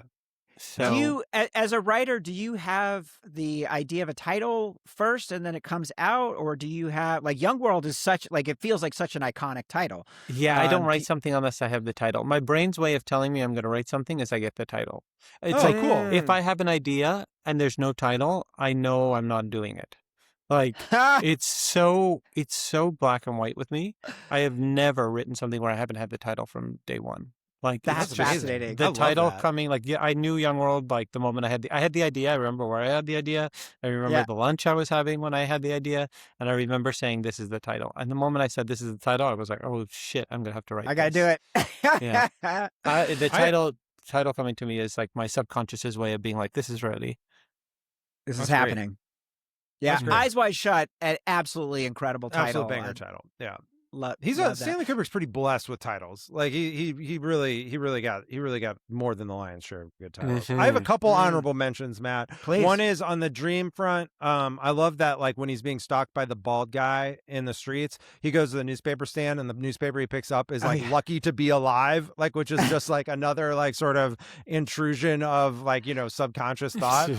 So Do you, as a writer, do you have the idea of a title first and then it comes out, or do you have like Young World is such like it feels like such an iconic title? yeah, I don't Um, write do- something unless I have the title. My brain's way of telling me I'm going to write something is I get the title. It's Oh, like, cool. if I have an idea and there's no title, I know I'm not doing it. Like, it's so black and white with me. I have never written something where I haven't had the title from day one. Like, That's it's just fascinating. I the love title that. coming. Like, yeah, I knew Young World like the moment I had the idea. I remember where I had the idea. I remember Yeah. the lunch I was having when I had the idea, and I remember saying, "This is the title." And the moment I said, "This is the title," I was like, "Oh shit, I'm gonna have to write." I got to do this." it. Yeah. The I- title coming to me is like my subconscious's way of being like, "This is ready." This is That's great. happening. Yeah, That's great. Eyes Wide Shut, an absolutely incredible title. Absolute banger title. Yeah. Love that. Stanley Kubrick's pretty blessed with titles. Like he really got more than the lion's share of good titles. I have a couple honorable mentions, Matt. Please. One is on the dream front. I love that like when he's being stalked by the bald guy in the streets, he goes to the newspaper stand and the newspaper he picks up is like Lucky to Be Alive, like which is just like another like sort of intrusion of like, subconscious thought.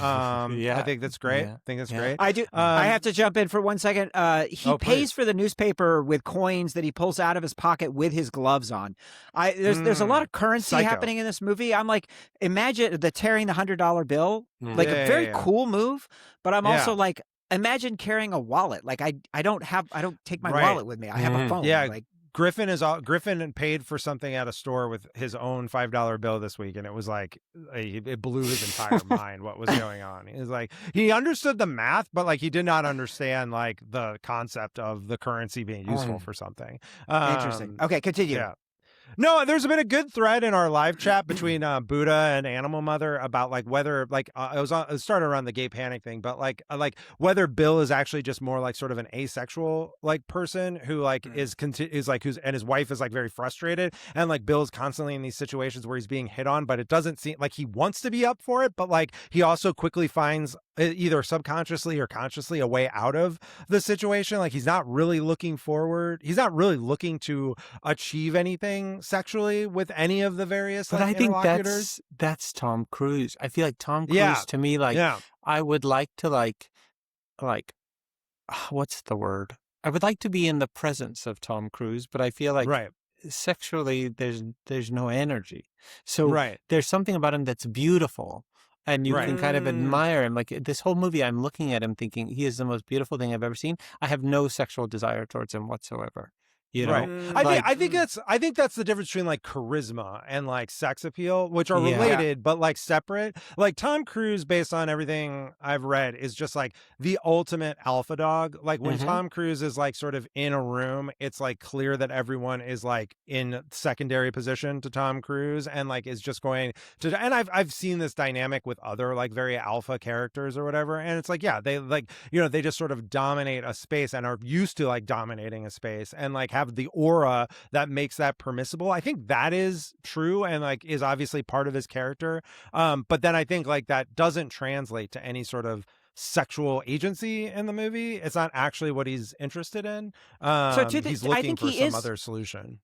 Yeah. I think that's great. Yeah. I think that's Yeah. great. I do. I have to jump in for 1 second. He Oh, pays please. for the newspaper with coins that he pulls out of his pocket with his gloves on. There's a lot of currency Psycho. happening in this movie. I'm like, imagine the tearing the $100 bill, like Yeah, a very yeah. cool move. But I'm Yeah. also like, imagine carrying a wallet. Like I don't take my Right. wallet with me. I have a phone. Yeah. Like Griffin paid for something at a store with his own $5 bill this week, and it was like it blew his entire mind what was going on. He was like he understood the math, but like he did not understand like the concept of the currency being useful for something. interesting. Okay, continue. Yeah. No, there's been a good thread in our live chat between Buddha and Animal Mother about like whether like it started around the gay panic thing, but like whether Bill is actually just more like sort of an asexual like person who like is like who's and his wife is like very frustrated, and like Bill's constantly in these situations where he's being hit on, but it doesn't seem like he wants to be up for it, but like he also quickly finds either subconsciously or consciously a way out of the situation. Like he's not really looking forward. He's not really looking to achieve anything sexually with any of the various But like, I think interlocutors. that's Tom Cruise. I feel like Tom Cruise Yeah. to me, like Yeah. I would like to like what's the word? I would like to be in the presence of Tom Cruise, but I feel like Right. sexually there's no energy. So Right. there's something about him that's beautiful. And you Right. can kind of admire him. Like this whole movie, I'm looking at him thinking he is the most beautiful thing I've ever seen. I have no sexual desire towards him whatsoever. You know, Right. Like, I think that's the difference between like charisma and like sex appeal, which are Yeah. related but like separate. Like Tom Cruise, based on everything I've read, is just like the ultimate alpha dog. Like when Tom Cruise is like sort of in a room, it's like clear that everyone is like in secondary position to Tom Cruise and like is just going to. And I've seen this dynamic with other like very alpha characters or whatever, and it's like they like they just sort of dominate a space and are used to like dominating a space and like have the aura that makes that permissible. I think that is true and like is obviously part of his character. But then I think like that doesn't translate to any sort of sexual agency in the movie. It's not actually what he's interested in. He's I looking think for he some is- other solution.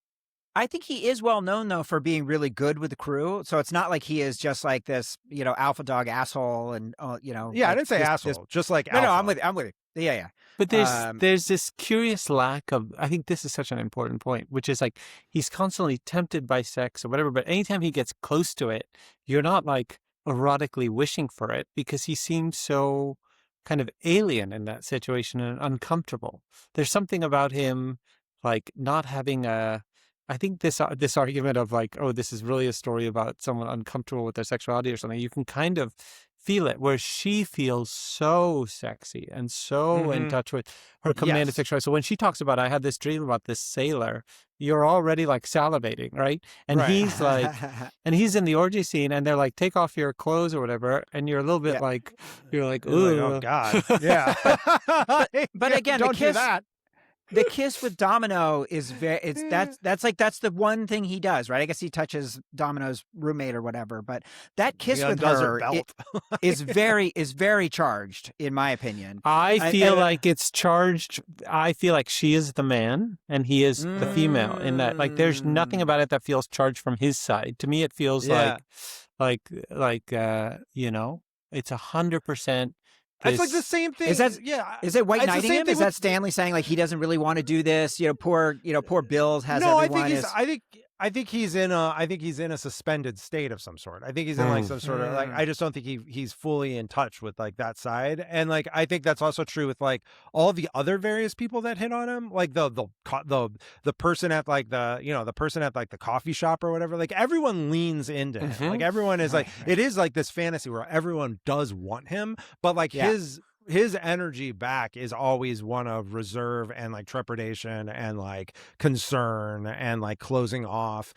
I think he is well known though for being really good with the crew. So it's not like he is just like this, alpha dog asshole and Yeah, I like didn't say this- asshole, just like No, alpha. I'm with you. Yeah. But there's this curious lack of, I think this is such an important point, which is like he's constantly tempted by sex or whatever, but anytime he gets close to it, you're not like erotically wishing for it because he seems so kind of alien in that situation and uncomfortable. There's something about him like not having I think this argument of like, oh, this is really a story about someone uncomfortable with their sexuality or something, you can kind of feel it, where she feels so sexy and so in touch with her commanded sexuality. So when she talks about, I had this dream about this sailor, you're already like salivating, right? And he's like, and he's in the orgy scene, and they're like, take off your clothes or whatever, and you're a little bit like, you're like, ooh, oh God, yeah. but again, don't do that. The kiss with Domino is that's the one thing he does, right? I guess he touches Domino's roommate or whatever, but that kiss with her is very charged, in my opinion. I feel like it's charged. I feel like she is the man and he is the female, in that, like, there's nothing about it that feels charged from his side. To me, it feels like you know, it's 100%. It's like the same thing. Is it white knighting him? Is that Stanley saying like he doesn't really want to do this? Poor Bills has everyone. I think he's in a suspended state of some sort. I think he's in like some sort of like, I just don't think he's fully in touch with like that side. And like, I think that's also true with like all the other various people that hit on him, like the person at like the person at like the coffee shop or whatever. Like everyone leans into him. Like everyone is like, it is like this fantasy where everyone does want him, but like his energy back is always one of reserve and like trepidation and like concern and like closing off.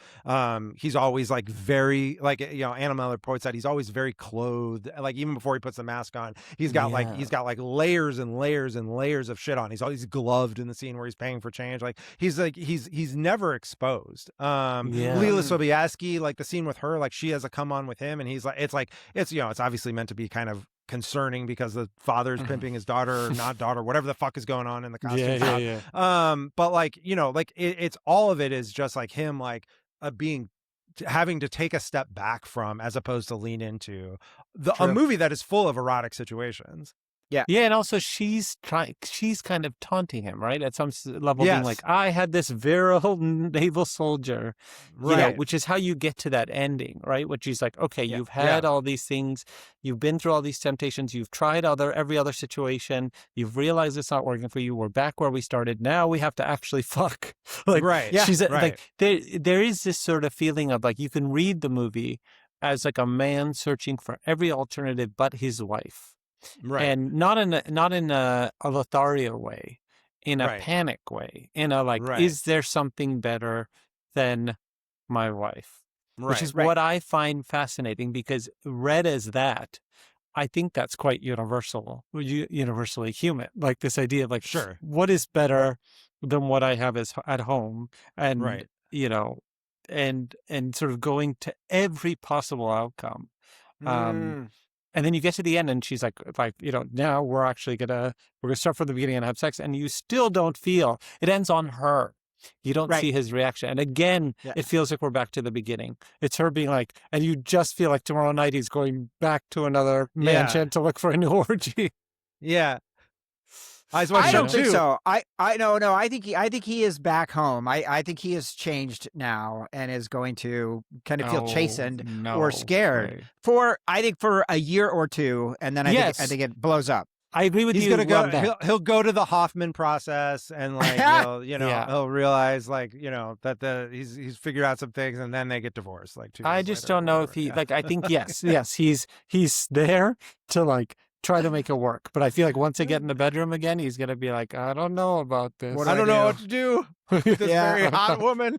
He's always like very like, Anna Miller points out, he's always very clothed. Like even before he puts the mask on, he's got like layers and layers and layers of shit on. He's always gloved in the scene where he's paying for change. Like he's never exposed. Leela Sobieski, like the scene with her, like she has a come on with him, and he's like, it's obviously meant to be kind of concerning because the father's pimping his daughter or not daughter, whatever the fuck is going on in the costume shop. But like, it's all of it is just like him, like having to take a step back from, as opposed to lean into a movie that is full of erotic situations. Yeah, and also she's kind of taunting him, right? At some level, being like, I had this virile naval soldier, which is how you get to that ending, right? Which is like, okay, you've had all these things, you've been through all these temptations, you've tried every other situation, you've realized it's not working for you. We're back where we started. Now we have to actually fuck. Like, like there is this sort of feeling of like, you can read the movie as like a man searching for every alternative but his wife. Right. And not in a Lothario way, in a panic way, in a like, is there something better than my wife? Which is what I find fascinating, because read as that, I think that's quite universally human. Like this idea of like, what is better than what I have at home? And, and sort of going to every possible outcome. And then you get to the end and she's like, now we're gonna start from the beginning and have sex, and you still don't feel it ends on her. You don't see his reaction. And again, it feels like we're back to the beginning. It's her being like, and you just feel like tomorrow night he's going back to another mansion to look for a new orgy. Yeah. I don't think so. I think he is back home. I think he has changed now and is going to kind of feel chastened or scared for a year or two, and then I think it blows up. I agree with you. He's gonna go. He'll go to the Hoffman process, and like he'll realize like that he's figured out some things, and then they get divorced. Like 2 years I just later, don't know if he like. I think yes, he's there to like try to make it work. But I feel like once they get in the bedroom again, he's going to be like, I don't know about this. I don't know what to do with this very hot woman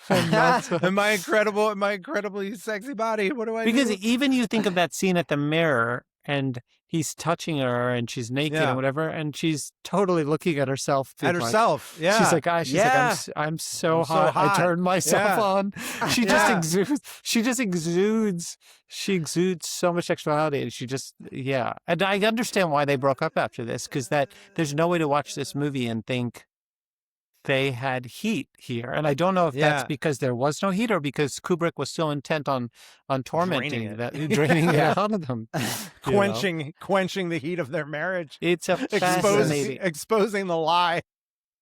and my incredibly sexy body. What do I do? Because even you think of that scene at the mirror, and he's touching her and she's naked and whatever, and she's totally looking at herself. At herself, She's like, I'm so hot. I turned myself on. She just exudes. She exudes so much sexuality, and she just, And I understand why they broke up after this, because there's no way to watch this movie and think they had heat here. And I don't know if that's because there was no heat, or because Kubrick was still intent on tormenting draining it out of them. Quenching the heat of their marriage. It's a fascinating exposing the lie.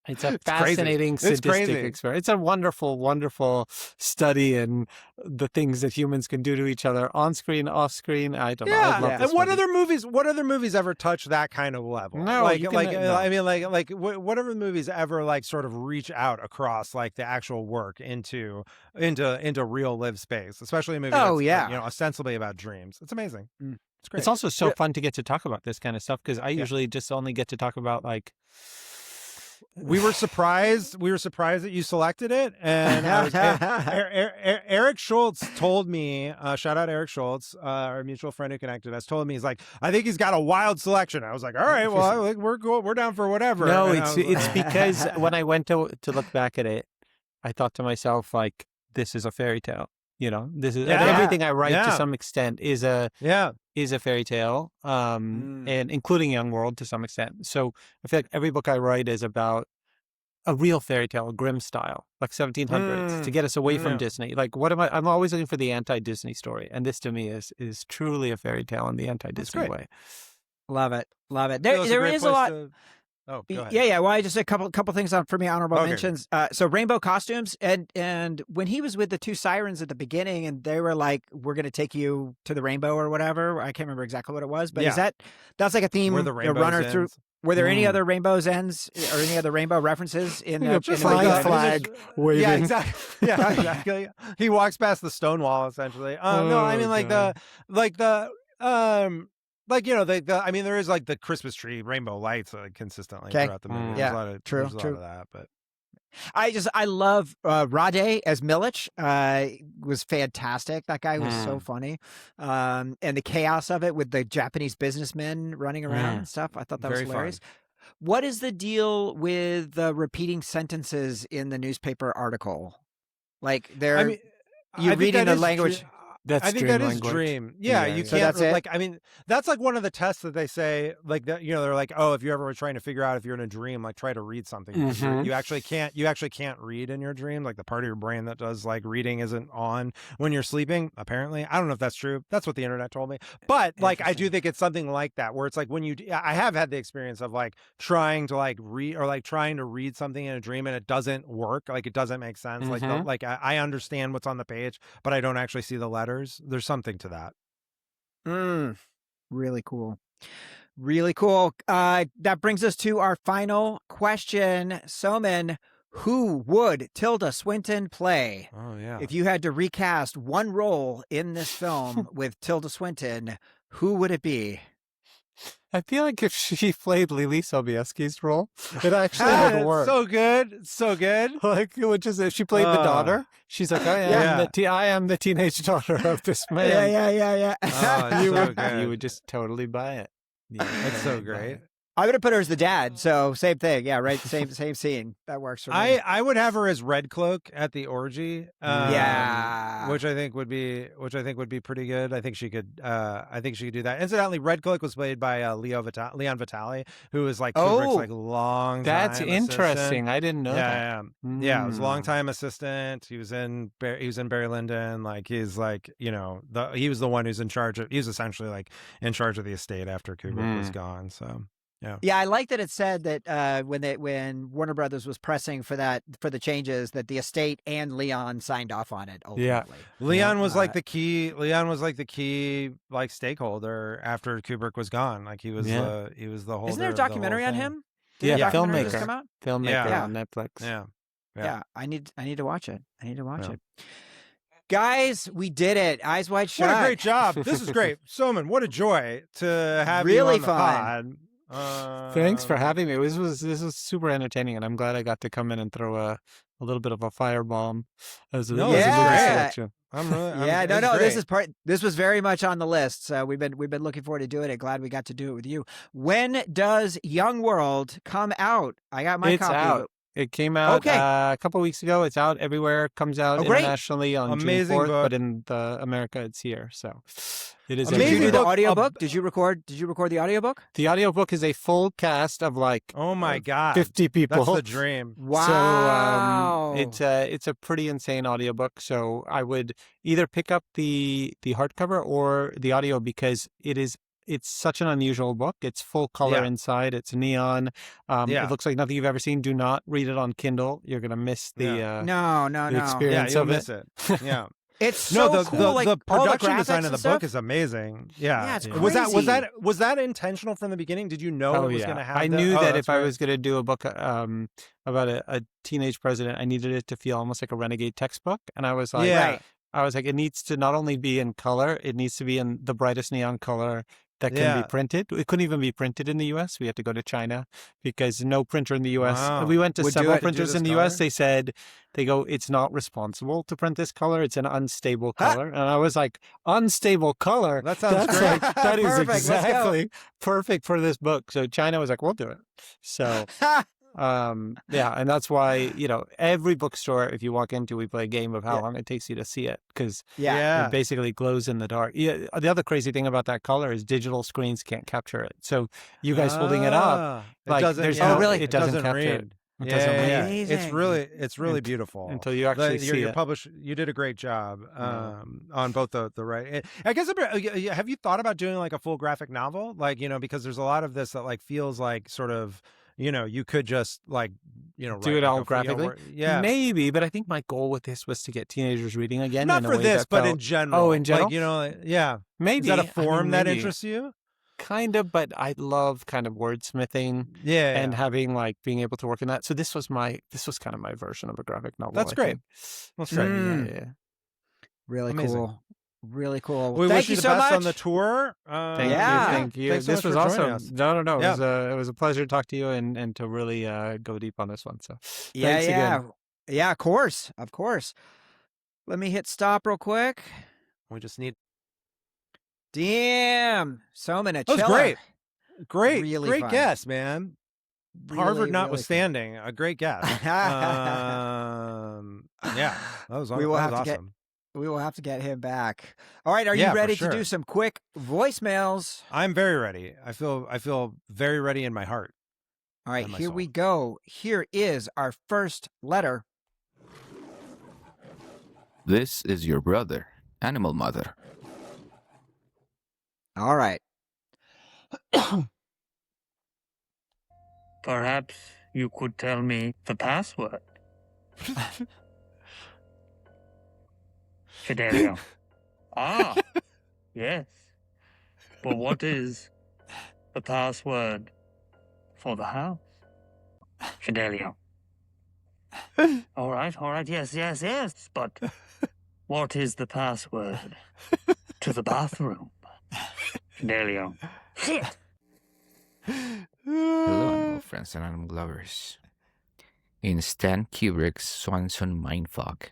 It's a fascinating sadistic experience. It's a wonderful, wonderful study in the things that humans can do to each other on screen, off screen. I don't know. I love this and what other movies ever touch that kind of level? No, what other movies ever like sort of reach out across like the actual work into real live space, especially a movie that's ostensibly about dreams. It's amazing. It's great. It's also so fun to get to talk about this kind of stuff because I usually just only get to talk about like. We were surprised. We were surprised that you selected it, and Eric Schultz told me. Shout out Eric Schultz, our mutual friend who connected us. Told me he's like, I think he's got a wild selection. I was like, all right, well, we're down for whatever. No, and it's because when I went to look back at it, I thought to myself like, this is a fairy tale. You know, this is everything I write to some extent is a fairy tale, and including Young World to some extent. So I feel like every book I write is about a real fairy tale, a Grimm style, like 1700s, to get us away from Disney. Like, what am I? I'm always looking for the anti-Disney story, and this to me is truly a fairy tale in the anti-Disney way. Love it. There is a lot. Oh, go ahead. Yeah. Well, I just a couple things for me honorable mentions. So rainbow costumes, and when he was with the two sirens at the beginning, and they were like, "We're going to take you to the rainbow" or whatever. I can't remember exactly what it was, but that's like a theme? Where the rainbow runner through. Were there any other rainbows ends or any other rainbow references in the flag waving? Yeah, exactly. Yeah, exactly. He walks past the stone wall essentially. No, I mean I mean, there is like the Christmas tree rainbow lights consistently throughout the movie. There's a lot of, true. There's a lot of that, but I love Rade as Milich. Was fantastic. That guy was so funny. And the chaos of it with the Japanese businessmen running around and stuff. I thought that was hilarious. Fun. What is the deal with the repeating sentences in the newspaper article? Like you reading the language. I think that is dream. Yeah, you can't like. I mean, that's like one of the tests that they say. Like that, they're like, oh, if you ever were trying to figure out if you're in a dream, like try to read something. You actually can't. You actually can't read in your dream. Like the part of your brain that does like reading isn't on when you're sleeping. Apparently, I don't know if that's true. That's what the internet told me. But like, I do think it's something like that, where it's like when I have had the experience of like trying to like read or like trying to read something in a dream and it doesn't work. Like it doesn't make sense. Like I understand what's on the page, but I don't actually see the letter. There's something to that. Really cool. Really cool. That brings us to our final question. Soman, who would Tilda Swinton play? Oh, yeah. If you had to recast one role in this film with Tilda Swinton, who would it be? I feel like if she played Lily Sobieski's role, it actually would work. So good. So good. Like, which is if she played the daughter, she's like, I am the teenage daughter of this man. Yeah. Oh, you would just totally buy it. Yeah, that's so great. I'm going to put her as the dad, so same thing. Yeah, right, same scene. That works for me. I would have her as Red Cloak at the orgy. Which I think would be pretty good. I think she could do that. Incidentally, Red Cloak was played by Leon Vitali, who was like Kubrick's like long That's time interesting. Assistant. I didn't know that. Yeah, it was a long time assistant. He was in Barry Lyndon. Like he's like, he was the one who's in charge of. He was essentially like in charge of the estate after Kubrick was gone. So. Yeah, I like that it said that when Warner Brothers was pressing for the changes, that the estate and Leon signed off on it ultimately. Yeah, Leon was like the key. Leon was like the key like stakeholder after Kubrick was gone. Like he was the holder. Isn't there a documentary on him? Filmmaker on Netflix. Yeah. I need to watch it. It. Guys, we did it. Eyes wide shut. What a great job. This is great. Soman, what a joy to have you on the pod. Thanks for having me. This was super entertaining, and I'm glad I got to come in and throw a little bit of a firebomb as a selection. This was very much on the list. So we've been looking forward to doing it. Glad we got to do it with you. When does Young World come out? I got my copy. Out. It came out a couple of weeks ago. It's out everywhere. Comes out internationally on June 4th, but in America it's here. So it is. Did you do the audiobook? Did you record the audiobook? The audiobook is a full cast of like 50 people. That's the dream. Wow. So it's a pretty insane audiobook. So I would either pick up the hardcover or the audio because it's such an unusual book. It's full color inside. It's neon. It looks like nothing you've ever seen. Do not read it on Kindle. You're going to miss the experience you'll of miss it. Yeah. It's so cool. The production design of the book is amazing. Yeah. It's crazy. Was that intentional from the beginning? Did you know it was going to happen? I knew that if I was going to do a book about a teenage president, I needed it to feel almost like a renegade textbook. And I was like, I was like, it needs to not only be in color, it needs to be in the brightest neon color that can be printed. It couldn't even be printed in the US. We had to go to China because no printer in the US. Wow. We went to Would do several it. printers in the color? US. They said, it's not responsible to print this color. It's an unstable Ha! color. And I was like, unstable color? That sounds That's great. like, that is Perfect. Let's go. exactly perfect for this book. So China was like, we'll do it. So yeah, and that's why, every bookstore, if you walk into, we play a game of how long it takes you to see it, because Yeah. it basically glows in the dark. Yeah, the other crazy thing about that color is digital screens can't capture it. So you guys holding it up, it doesn't, there's Oh, really? it doesn't capture read. it. It doesn't read. Amazing. It's really beautiful until you actually see your it. publish. You did a great job on both the right. I guess have you thought about doing like a full graphic novel, like because there's a lot of this that like feels like sort of you could just like do it all graphically. Yeah, maybe, but I think my goal with this was to get teenagers reading again. Not in a for way this, that but felt, in general. Oh, in general, yeah. Maybe Is that a form that maybe. interests you? Kind of, but I love kind of wordsmithing and having like being able to work in that. So this was kind of my version of a graphic novel. That's great. That's great. Yeah. Really Amazing. cool. Really cool. We Thank wish you you the so best much on the tour. Thank you. Thanks so This much was for joining awesome. us. No. Yeah. It was a pleasure to talk to you and to really go deep on this one. So thanks Yeah. again. Yeah, of course. Let me hit stop real quick. We just need. Damn. Soman, a That was chiller. great, Really great fun. guest, man. Really, Harvard really notwithstanding, a great guest. Yeah, that was We will have to awesome. We will have to get him back. All right, are Yeah, you for ready to sure. do some quick voicemails? I'm very ready. I feel very ready in my heart. All right, and my here soul. we go. Here is our first letter. This is your brother, Animal Mother. All right. Perhaps you could tell me the password. Fidelio. Ah, yes. But what is the password for the house? Fidelio. All right, yes. But what is the password to the bathroom? Fidelio. Shit! Hello, animal friends and animal lovers. In Stan Kubrick's Swanson Mindfuck,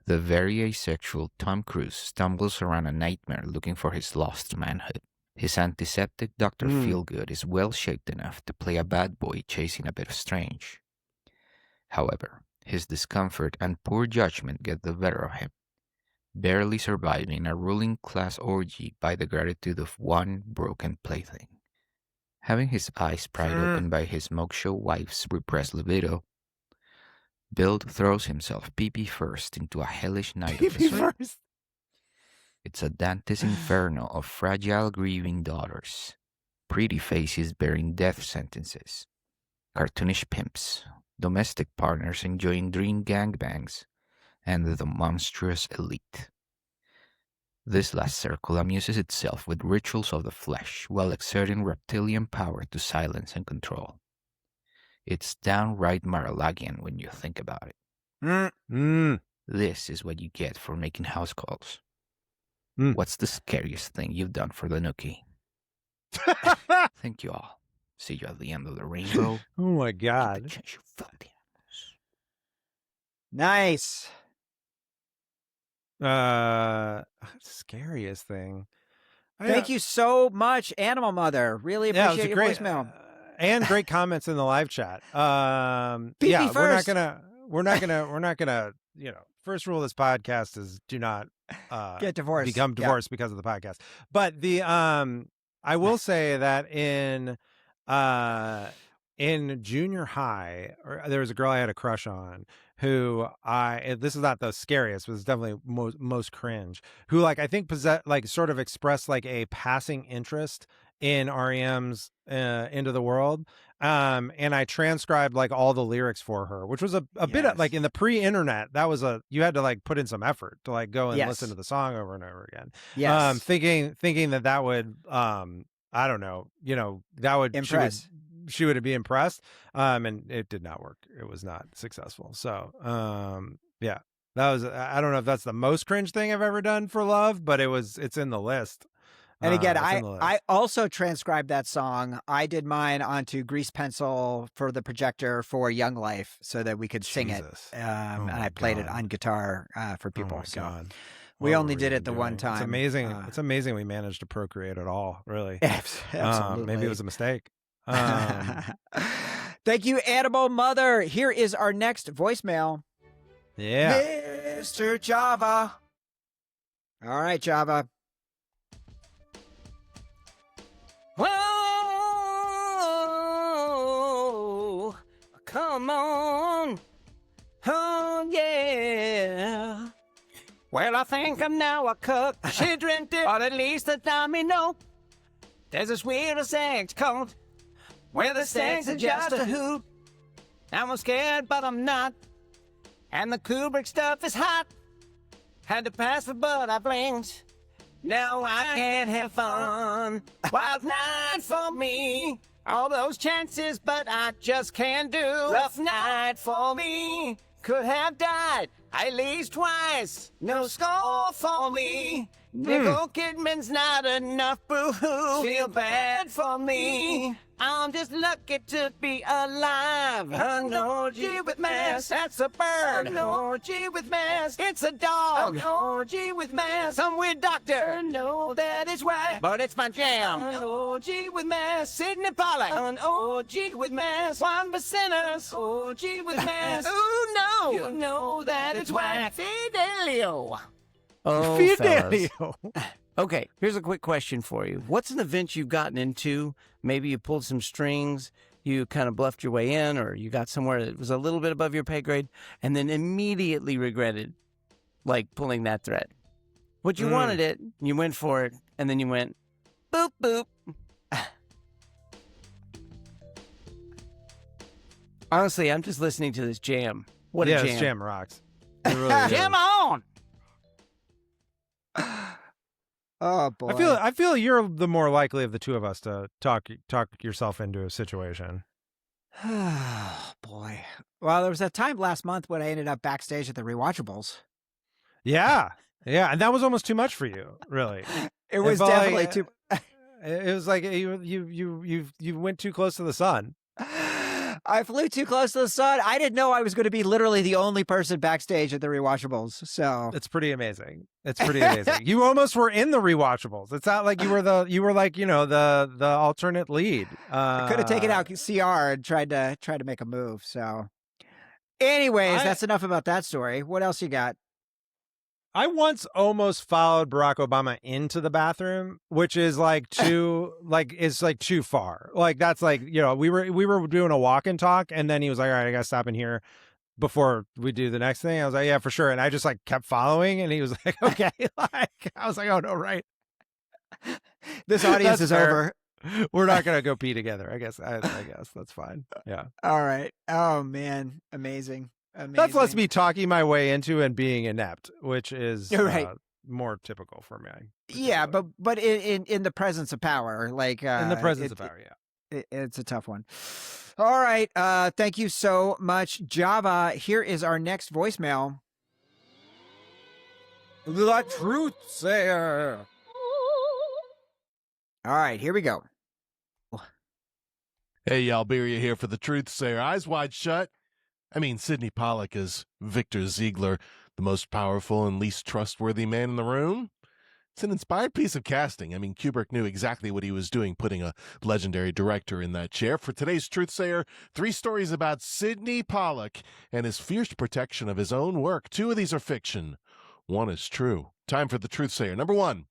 the very asexual Tom Cruise stumbles around a nightmare looking for his lost manhood. His antiseptic Dr. Feelgood is well-shaped enough to play a bad boy chasing a bit of strange. However, his discomfort and poor judgment get the better of him, barely surviving a ruling class orgy by the gratitude of one broken plaything. Having his eyes pried open by his smoke show wife's repressed libido, Bill throws himself pee-pee first into a hellish night of misery. It's a Dante's inferno of fragile grieving daughters, pretty faces bearing death sentences, cartoonish pimps, domestic partners enjoying dream gangbangs, and the monstrous elite. This last circle amuses itself with rituals of the flesh while exerting reptilian power to silence and control. It's downright Marillagian when you think about it. This is what you get for making house calls. What's the scariest thing you've done for the nookie? Thank you all. See you at the end of the rainbow. Oh my God. Change your filthy animals. Nice. Scariest thing. Thank you so much, Animal Mother. Really Yeah, it was appreciate a your great voicemail. and great comments in the live chat. Pee-pee Yeah, first. we're not gonna. First rule of this podcast is do not Get divorced. become divorced because of the podcast. But I will say that in junior high, there was a girl I had a crush on who this is not the scariest, but it's definitely most cringe, who like I think sort of expressed like a passing interest in REM's Into the World. And I transcribed like all the lyrics for her, which was a bit of, like in the pre-internet, that was you had to like put in some effort to like go and listen to the song over and over again. Yes. Thinking that would I don't know, that would Impress. she would be impressed. And it did not work. It was not successful. So yeah. I don't know if that's the most cringe thing I've ever done for love, but it's in the list. And again, It's in the list. I also transcribed that song. I did mine onto grease pencil for the projector for Young Life so that we could sing it. And I played it on guitar for people. Oh my God. We What only were did we it the doing? one time. It's amazing. It's amazing we managed to procreate at all, really. Absolutely. Maybe it was a mistake. Thank you, Animal Mother. Here is our next voicemail. Yeah. Mr. Java. All right, Java. Whoa, come on. Oh, yeah. Well, I think I'm now a cook. She dreamt it, or at least a domino. There's a sweeter sex called where the sex is just a hoot. I'm scared, but I'm not. And the Kubrick stuff is hot. Had to pass for but I blinked. Now I can't have fun. Wild night for me. All those chances, but I just can't do. Rough night for me. Could have died at least twice. No score for me. Nicole Kidman's not enough, boo-hoo. Feel bad for me. I'm just lucky to be alive. An orgy with mass, that's a bird. An orgy with mass, it's a dog. An orgy with mass, some weird doctor. No, that is why, but it's my jam. An orgy with mass, Sidney Pollack. An orgy with mass, 1%ers. Orgy with mass, ooh no, you know that it's why. Fidelio. Oh, Fidelio. Okay, here's a quick question for you. What's an event you've gotten into? Maybe you pulled some strings, you kind of bluffed your way in, or you got somewhere that was a little bit above your pay grade, and then immediately regretted, like, pulling that thread. But you wanted it, you went for it, and then you went, boop, boop. Honestly, I'm just listening to this jam. What a jam. This jam rocks. It really does. Jam on! Oh boy. I feel you're the more likely of the two of us to talk yourself into a situation. Oh boy. Well, there was that time last month when I ended up backstage at the Rewatchables. Yeah. Yeah, and that was almost too much for you, really. It was felt definitely like- too. It was like you went too close to the sun. I flew too close to the sun. I didn't know I was going to be literally the only person backstage at the Rewatchables. So It's pretty amazing. It's pretty amazing. You almost were in the Rewatchables. It's not like you were like, the alternate lead. I could have taken out CR and tried to make a move. So, anyways, that's enough about that story. What else you got? I once almost followed Barack Obama into the bathroom, which is like too too far. Like that's like, we were doing a walk and talk, and then he was like, all right, I gotta stop in here before we do the next thing. I was like, yeah, for sure. And I just like kept following, and he was like, okay. Like I was like, oh no, right. This audience That's is fair. over. We're not gonna go pee together. I guess that's fine. Yeah. All right. Oh man, amazing. That's less me talking my way into and being inept, which is Right. more typical for me. Yeah, but in the presence of power, like In the presence of power, yeah. It's a tough one. All right. Thank you so much, Java. Here is our next voicemail. The Truth Sayer. All right, here we go. Hey, Alberia here for the Truth Sayer. Eyes wide shut. I mean, Sidney Pollack as Victor Ziegler, the most powerful and least trustworthy man in the room. It's an inspired piece of casting. I mean, Kubrick knew exactly what he was doing, putting a legendary director in that chair. For today's Truth Sayer, 3 stories about Sidney Pollack and his fierce protection of his own work. 2 of these are fiction. 1 is true. Time for the Truth Sayer. Number 1.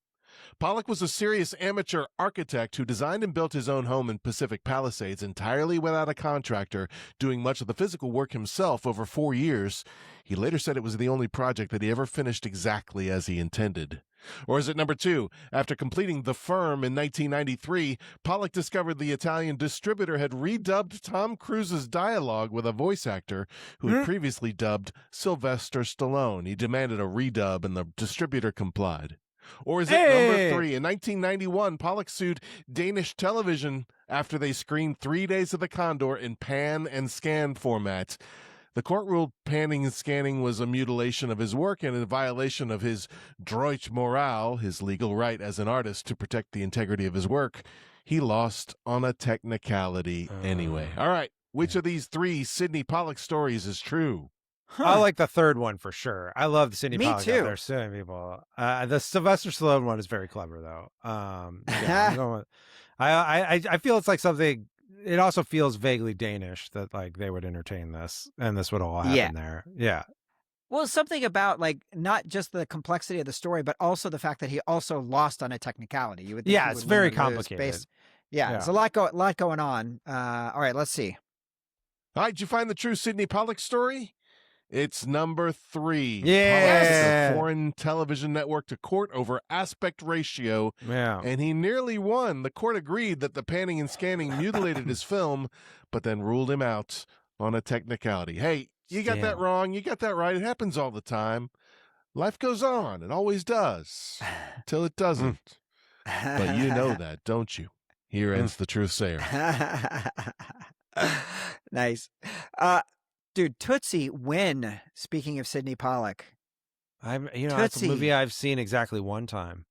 Pollack was a serious amateur architect who designed and built his own home in Pacific Palisades entirely without a contractor, doing much of the physical work himself over 4 years. He later said it was the only project that he ever finished exactly as he intended. Or is it number 2? After completing The Firm in 1993, Pollack discovered the Italian distributor had redubbed Tom Cruise's dialogue with a voice actor who had previously dubbed Sylvester Stallone. He demanded a redub, and the distributor complied. Or is it number 3? In 1991, Pollack sued Danish television after they screened 3 Days of the Condor in pan and scan format. The court ruled panning and scanning was a mutilation of his work and a violation of his droit moral, his legal right as an artist to protect the integrity of his work. He lost on a technicality anyway. All right. Which of these 3 Sidney Pollack stories is true? I like the third one for sure. I love the Sidney Me Pollack. too. There's so many people. The Sylvester Stallone one is very clever though. Yeah, I'm going with, I feel it's like something. It also feels vaguely Danish that like they would entertain this and this would all happen there. Yeah. Well, something about like not just the complexity of the story, but also the fact that he also lost on a technicality. You would think he It's would very win or lose complicated. there's a lot going on. All right, let's see. All right, did you find the true Sidney Pollack story? It's number 3. Yeah. Pollack took a foreign television network to court over aspect ratio, and he nearly won. The court agreed that the panning and scanning mutilated his film, but then ruled him out on a technicality. Hey, you got that wrong. You got that right. It happens all the time. Life goes on. It always does. Until it doesn't. But you know that, don't you? Here ends the truth sayer. Nice. Dude, Tootsie win. Speaking of Sidney Pollack. It's a movie I've seen exactly one time.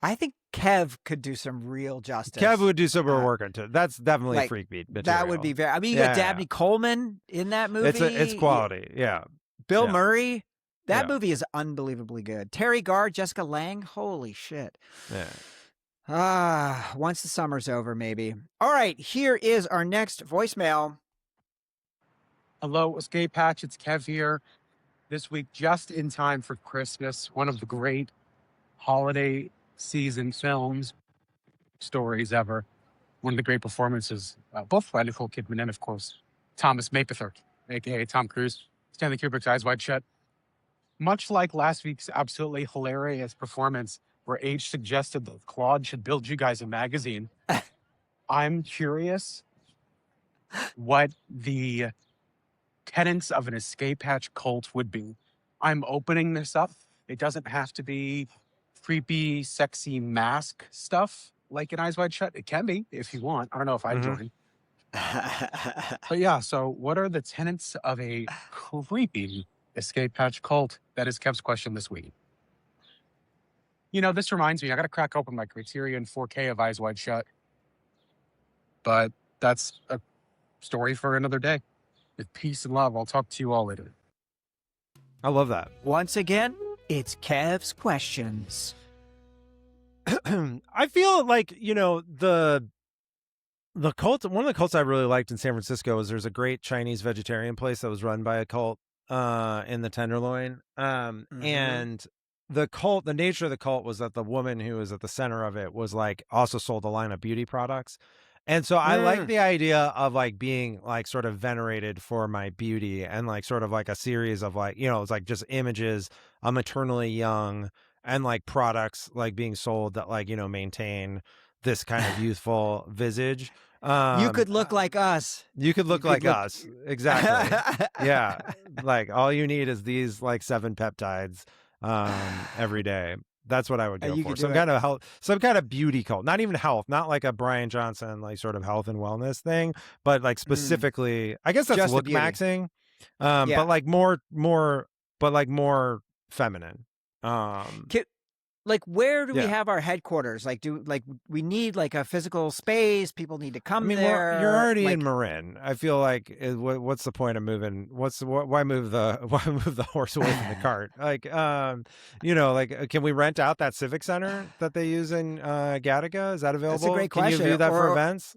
I think Kev could do some real justice. Kev would do some work into it. That's definitely like, freak beat material. That would be very. I mean, you got Dabney Coleman in that movie. It's quality. Yeah. Bill Murray. That movie is unbelievably good. Terry Garr, Jessica Lange. Holy shit. Yeah. Once the summer's over, maybe. All right, here is our next voicemail. Hello, Escape Patch. It's Kev here. This week, just in time for Christmas, one of the great holiday season films stories ever. One of the great performances, both by Nicole Kidman and, of course, Thomas Mapother, a.k.a. Tom Cruise, Stanley Kubrick's Eyes Wide Shut. Much like last week's absolutely hilarious performance where H suggested that Claude should build you guys a magazine, I'm curious what the tenets of an escape hatch cult would be. I'm opening this up. It doesn't have to be creepy, sexy mask stuff like in Eyes Wide Shut. It can be if you want. I don't know if I'd join. But yeah, so what are the tenets of a creepy escape hatch cult? That is Kev's question this week. You know, this reminds me, I got to crack open my Criterion 4K of Eyes Wide Shut. But that's a story for another day. With peace and love, I'll talk to you all later. I love that. Once again, it's Kev's questions. I feel like, the cult, one of the cults I really liked in San Francisco is there's a great Chinese vegetarian place that was run by a cult in the Tenderloin. And the cult, the nature of the cult was that the woman who was at the center of it was like also sold a line of beauty products. And so I like the idea of like being like sort of venerated for my beauty and like sort of like a series of like, it's like just images. I'm eternally young and like products like being sold that like, maintain this kind of youthful visage. You could look like us. You could look like us. Exactly. Yeah. Like all you need is these like 7 peptides every day. That's what I would go for. Some kind of health, some kind of beauty cult, not even health, not like a Brian Johnson, like sort of health and wellness thing, but like specifically, I guess that's Just look maxing, but like more feminine. Like, where do we have our headquarters? Like, we need like a physical space? People need to come there. You're already in Marin. I feel like, what's the point of moving? Why move the horse away from the cart? Like, like, can we rent out that civic center that they use in Gattaca? Is that available? That's a great question. Can you do that for events?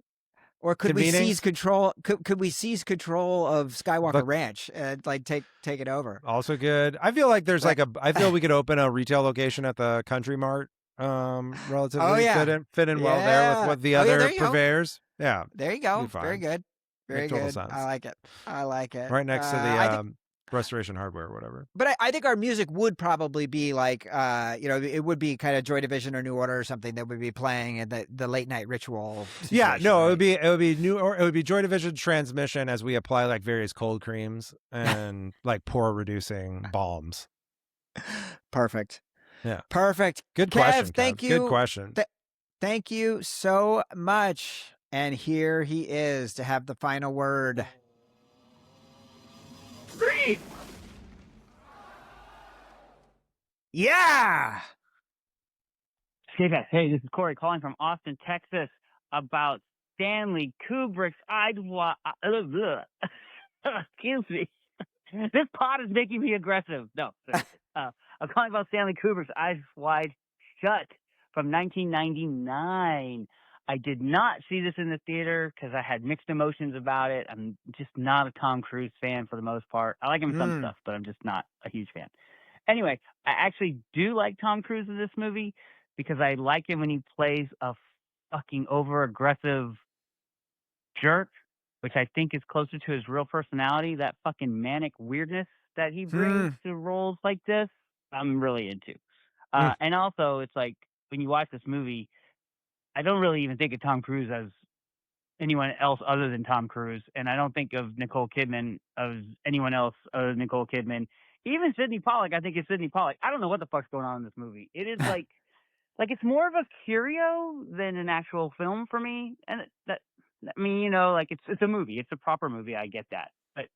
Or could we seize control? Could we seize control of Skywalker Ranch and like take it over? Also good. I feel like there's I feel we could open a retail location at the Country Mart. Relatively fit in well there with what the other purveyors. Yeah, there you go. Very good. Very good. Sense. I like it. Right next to the Restoration Hardware or whatever. But I think our music would probably be like, it would be kind of Joy Division or New Order or something that would be playing in the late night ritual. Yeah, no, right? it would be Joy Division Transmission as we apply like various cold creams and like pore reducing balms. Perfect. Yeah. Perfect. Good Kev, question. Thank you. Good question. Thank you so much. And here he is to have the final word. Scream! Yeah. Hey guys, hey, this is Corey calling from Austin, Texas, about Stanley Kubrick's excuse me. This pod is making me aggressive. No, I'm calling about Stanley Kubrick's Eyes Wide Shut from 1999. I did not see this in the theater because I had mixed emotions about it. I'm just not a Tom Cruise fan for the most part. I like him in some stuff, but I'm just not a huge fan. Anyway, I actually do like Tom Cruise in this movie because I like him when he plays a fucking over-aggressive jerk, which I think is closer to his real personality, that fucking manic weirdness that he brings to roles like this, I'm really into. And also, it's like, when you watch this movie, I don't really even think of Tom Cruise as anyone else other than Tom Cruise, and I don't think of Nicole Kidman as anyone else other than Nicole Kidman. Even Sidney Pollack, I think it's Sidney Pollack. I don't know what the fuck's going on in this movie. It is like it's more of a curio than an actual film for me. And that, I mean, you know, like it's a movie. It's a proper movie. I get that. But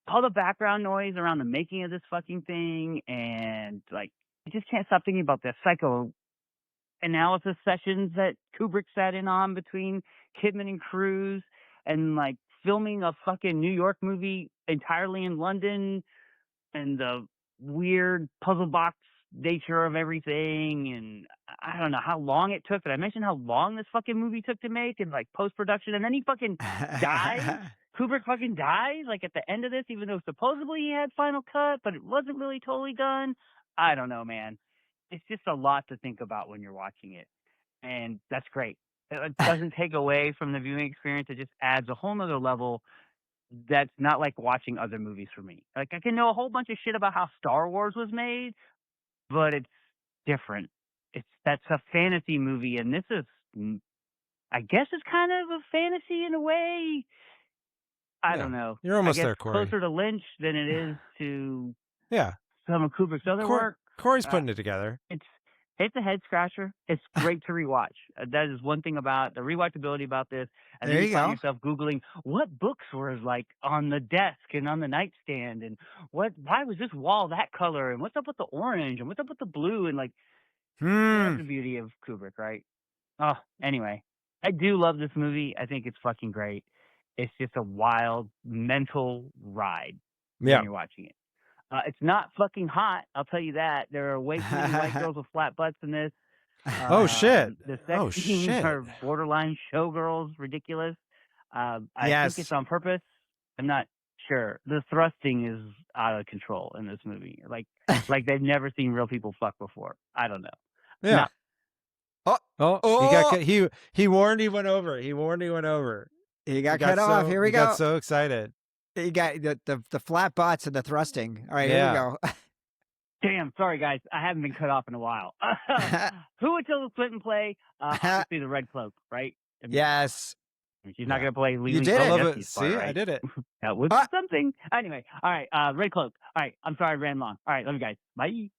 all the background noise around the making of this fucking thing, and like, I just can't stop thinking about the psychoanalysis sessions that Kubrick sat in on between Kidman and Cruise, and like filming a fucking New York movie entirely in London, and the weird puzzle box nature of everything. And I don't know how long it took. Did I mention how long this fucking movie took to make and like post-production? And then he fucking dies. Kubrick fucking dies like at the end of this, even though supposedly he had final cut, but it wasn't really totally done. I don't know, man. It's just a lot to think about when you're watching it. And that's great. It doesn't take away from the viewing experience. It just adds a whole nother level that's not like watching other movies for me. Like, I can know a whole bunch of shit about how Star Wars was made, but it's different. That's a fantasy movie, and this is, I guess it's kind of a fantasy in a way. I don't know. You're almost I guess there, Corey. closer to Lynch than it is to Yeah. some of Kubrick's other work. Corey's putting it together. It's a head scratcher. It's great to rewatch. That is one thing about the rewatchability about this. And then you find yourself Googling what books were like on the desk and on the nightstand, and why was this wall that color, and what's up with the orange, and what's up with the blue, and like that's the beauty of Kubrick, right? Oh, anyway, I do love this movie. I think it's fucking great. It's just a wild mental ride when you're watching it. It's not fucking hot, I'll tell you that. There are way too many white girls with flat butts in this. Oh shit! The sex scenes are borderline showgirls, ridiculous. I think it's on purpose. I'm not sure. The thrusting is out of control in this movie. Like they've never seen real people fuck before. I don't know. Yeah. Oh. He warned. He went over. He warned. He went over. He got cut off. Here we go. Got so excited. You got the flat butts and the thrusting. All right, here we go. Damn, sorry guys, I haven't been cut off in a while. Who would Tilda Swinton play? Obviously the Red Cloak, right? Yes. She's not going to play Lee. You did it. I love it. Part, See, right? I did it. That was something. Anyway, all right, Red Cloak. All right, I'm sorry I ran long. All right, love you guys. Bye.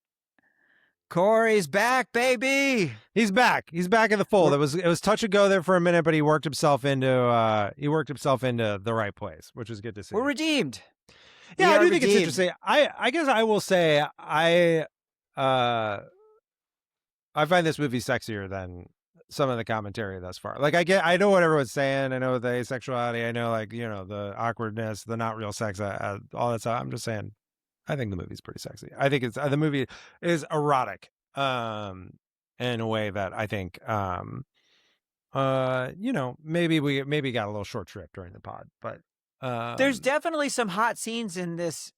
Corey's back, baby. He's back. He's back in the fold. It was touch and go there for a minute, but he worked himself into the right place, which is good to see. We're redeemed. Yeah, I do think it's interesting. I guess I will say I find this movie sexier than some of the commentary thus far. Like I know what everyone's saying. I know the asexuality. I know, like, you know, the awkwardness, the not real sex, all that stuff. I'm just saying, I think the movie's pretty sexy. I think the movie is erotic, in a way that I think, you know, maybe got a little short trip during the pod, but there's definitely some hot scenes in this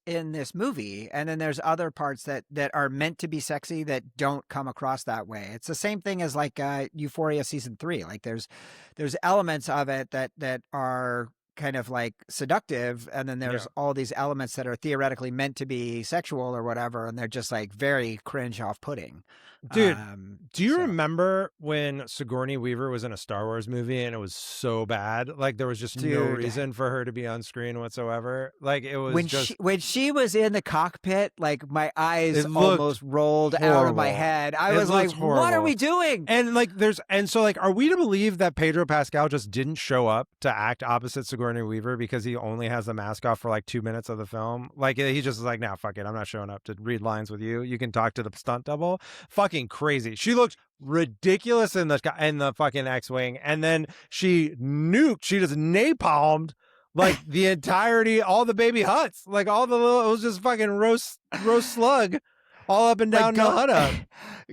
movie, and then there's other parts that are meant to be sexy that don't come across that way. It's the same thing as like Euphoria season 3. Like there's elements of it that are kind of like seductive, and then there's all these elements that are theoretically meant to be sexual or whatever, and they're just like very cringe off-putting. Dude, do you remember when Sigourney Weaver was in a Star Wars movie and it was so bad? Like there was just no reason for her to be on screen whatsoever. Like it was when she was in the cockpit, like my eyes almost rolled out of my head. I was like, horrible. What are we doing? And like so are we to believe that Pedro Pascal just didn't show up to act opposite Sigourney Sigourney Weaver because he only has the mask off for like 2 minutes of the film. Like he just is like, nah, fuck it, I'm not showing up to read lines with you. You can talk to the stunt double. Fucking crazy. She looked ridiculous in the fucking X-wing, and then she just napalmed like the entirety, all the baby huts, like all the little. It was just fucking roast slug. All up and down the Hutta.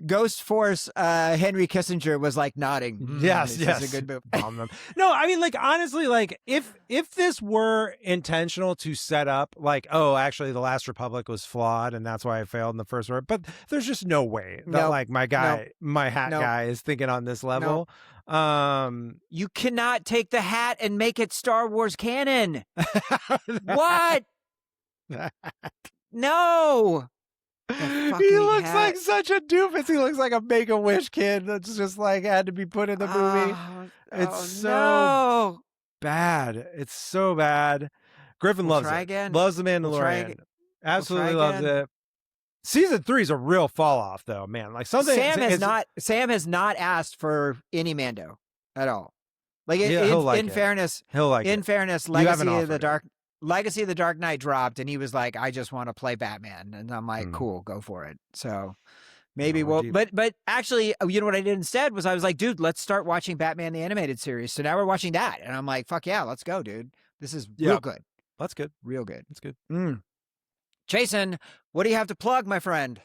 Ghost Force Henry Kissinger was like nodding. Yes, this is a good move. Bomb them. No, I mean, like, honestly, like, if this were intentional to set up, like, oh, actually, the Last Republic was flawed, and that's why it failed in the first one, but there's just no way that, like, my hat guy is thinking on this level. You cannot take the hat and make it Star Wars canon. What? No. He looks like such a doofus. He looks like a Make-A-Wish kid that's just like had to be put in the movie. It's so bad. It's so bad. Griffin loves it. Again. Loves The Mandalorian. Absolutely loves it. Season 3 is a real fall off, though, man. Like something. Sam has not asked for any Mando at all. Like in fairness, he'll like. In fairness, Legacy of the Dark Knight dropped, and he was like, I just want to play Batman. And I'm like, cool, go for it. So maybe but actually, you know what I did instead was I was like, dude, let's start watching Batman the Animated Series. So now we're watching that. And I'm like, fuck yeah, let's go, dude. This is real good. That's good. Real good. That's good. Jason, what do you have to plug, my friend?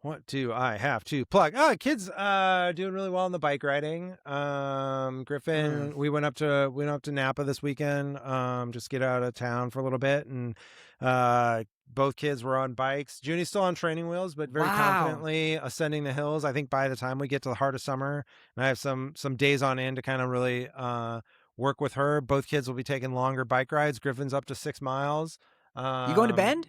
What do I have to plug? Oh, kids doing really well on the bike riding. Griffin, we went up to Napa this weekend, just get out of town for a little bit, and both kids were on bikes. Junie's still on training wheels, but very confidently ascending the hills. I think by the time we get to the heart of summer, and I have some days on end to kind of really work with her. Both kids will be taking longer bike rides. Griffin's up to 6 miles. You going to Bend?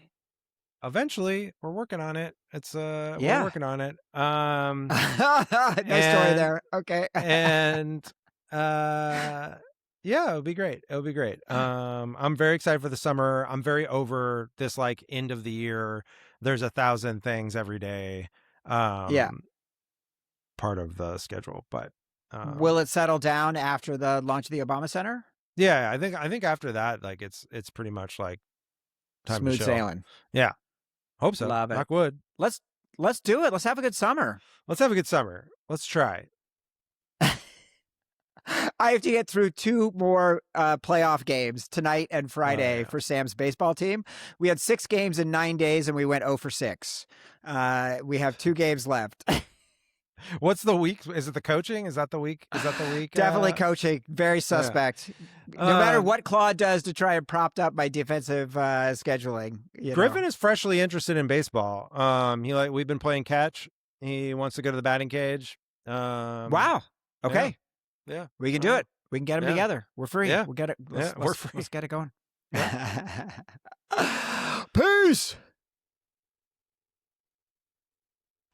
Eventually, we're working on it. We're working on it. Nice story there. Okay. And it'll be great. It'll be great. I'm very excited for the summer. I'm very over this like end of the year. There's 1,000 things every day. Part of the schedule, but will it settle down after the launch of the Obama Center? Yeah, I think after that, like it's pretty much like time smooth to sailing. Yeah. Hope so. Love it. Knock wood. Let's do it. Let's have a good summer. Let's have a good summer. Let's try. I have to get through 2 more playoff games tonight and Friday for Sam's baseball team. We had 6 games in 9 days, and we went 0 for 6. We have 2 games left. What's the week? Is it the coaching? Is that the week? Definitely coaching. Very suspect. No matter what Claude does to try and prop up my defensive scheduling. Griffin is freshly interested in baseball. We've been playing catch. He wants to go to the batting cage. Wow. Okay. Yeah. We can do it. We can get them together. We're free. Yeah. We'll get it. We're free. Let's get it going. Yeah. Peace.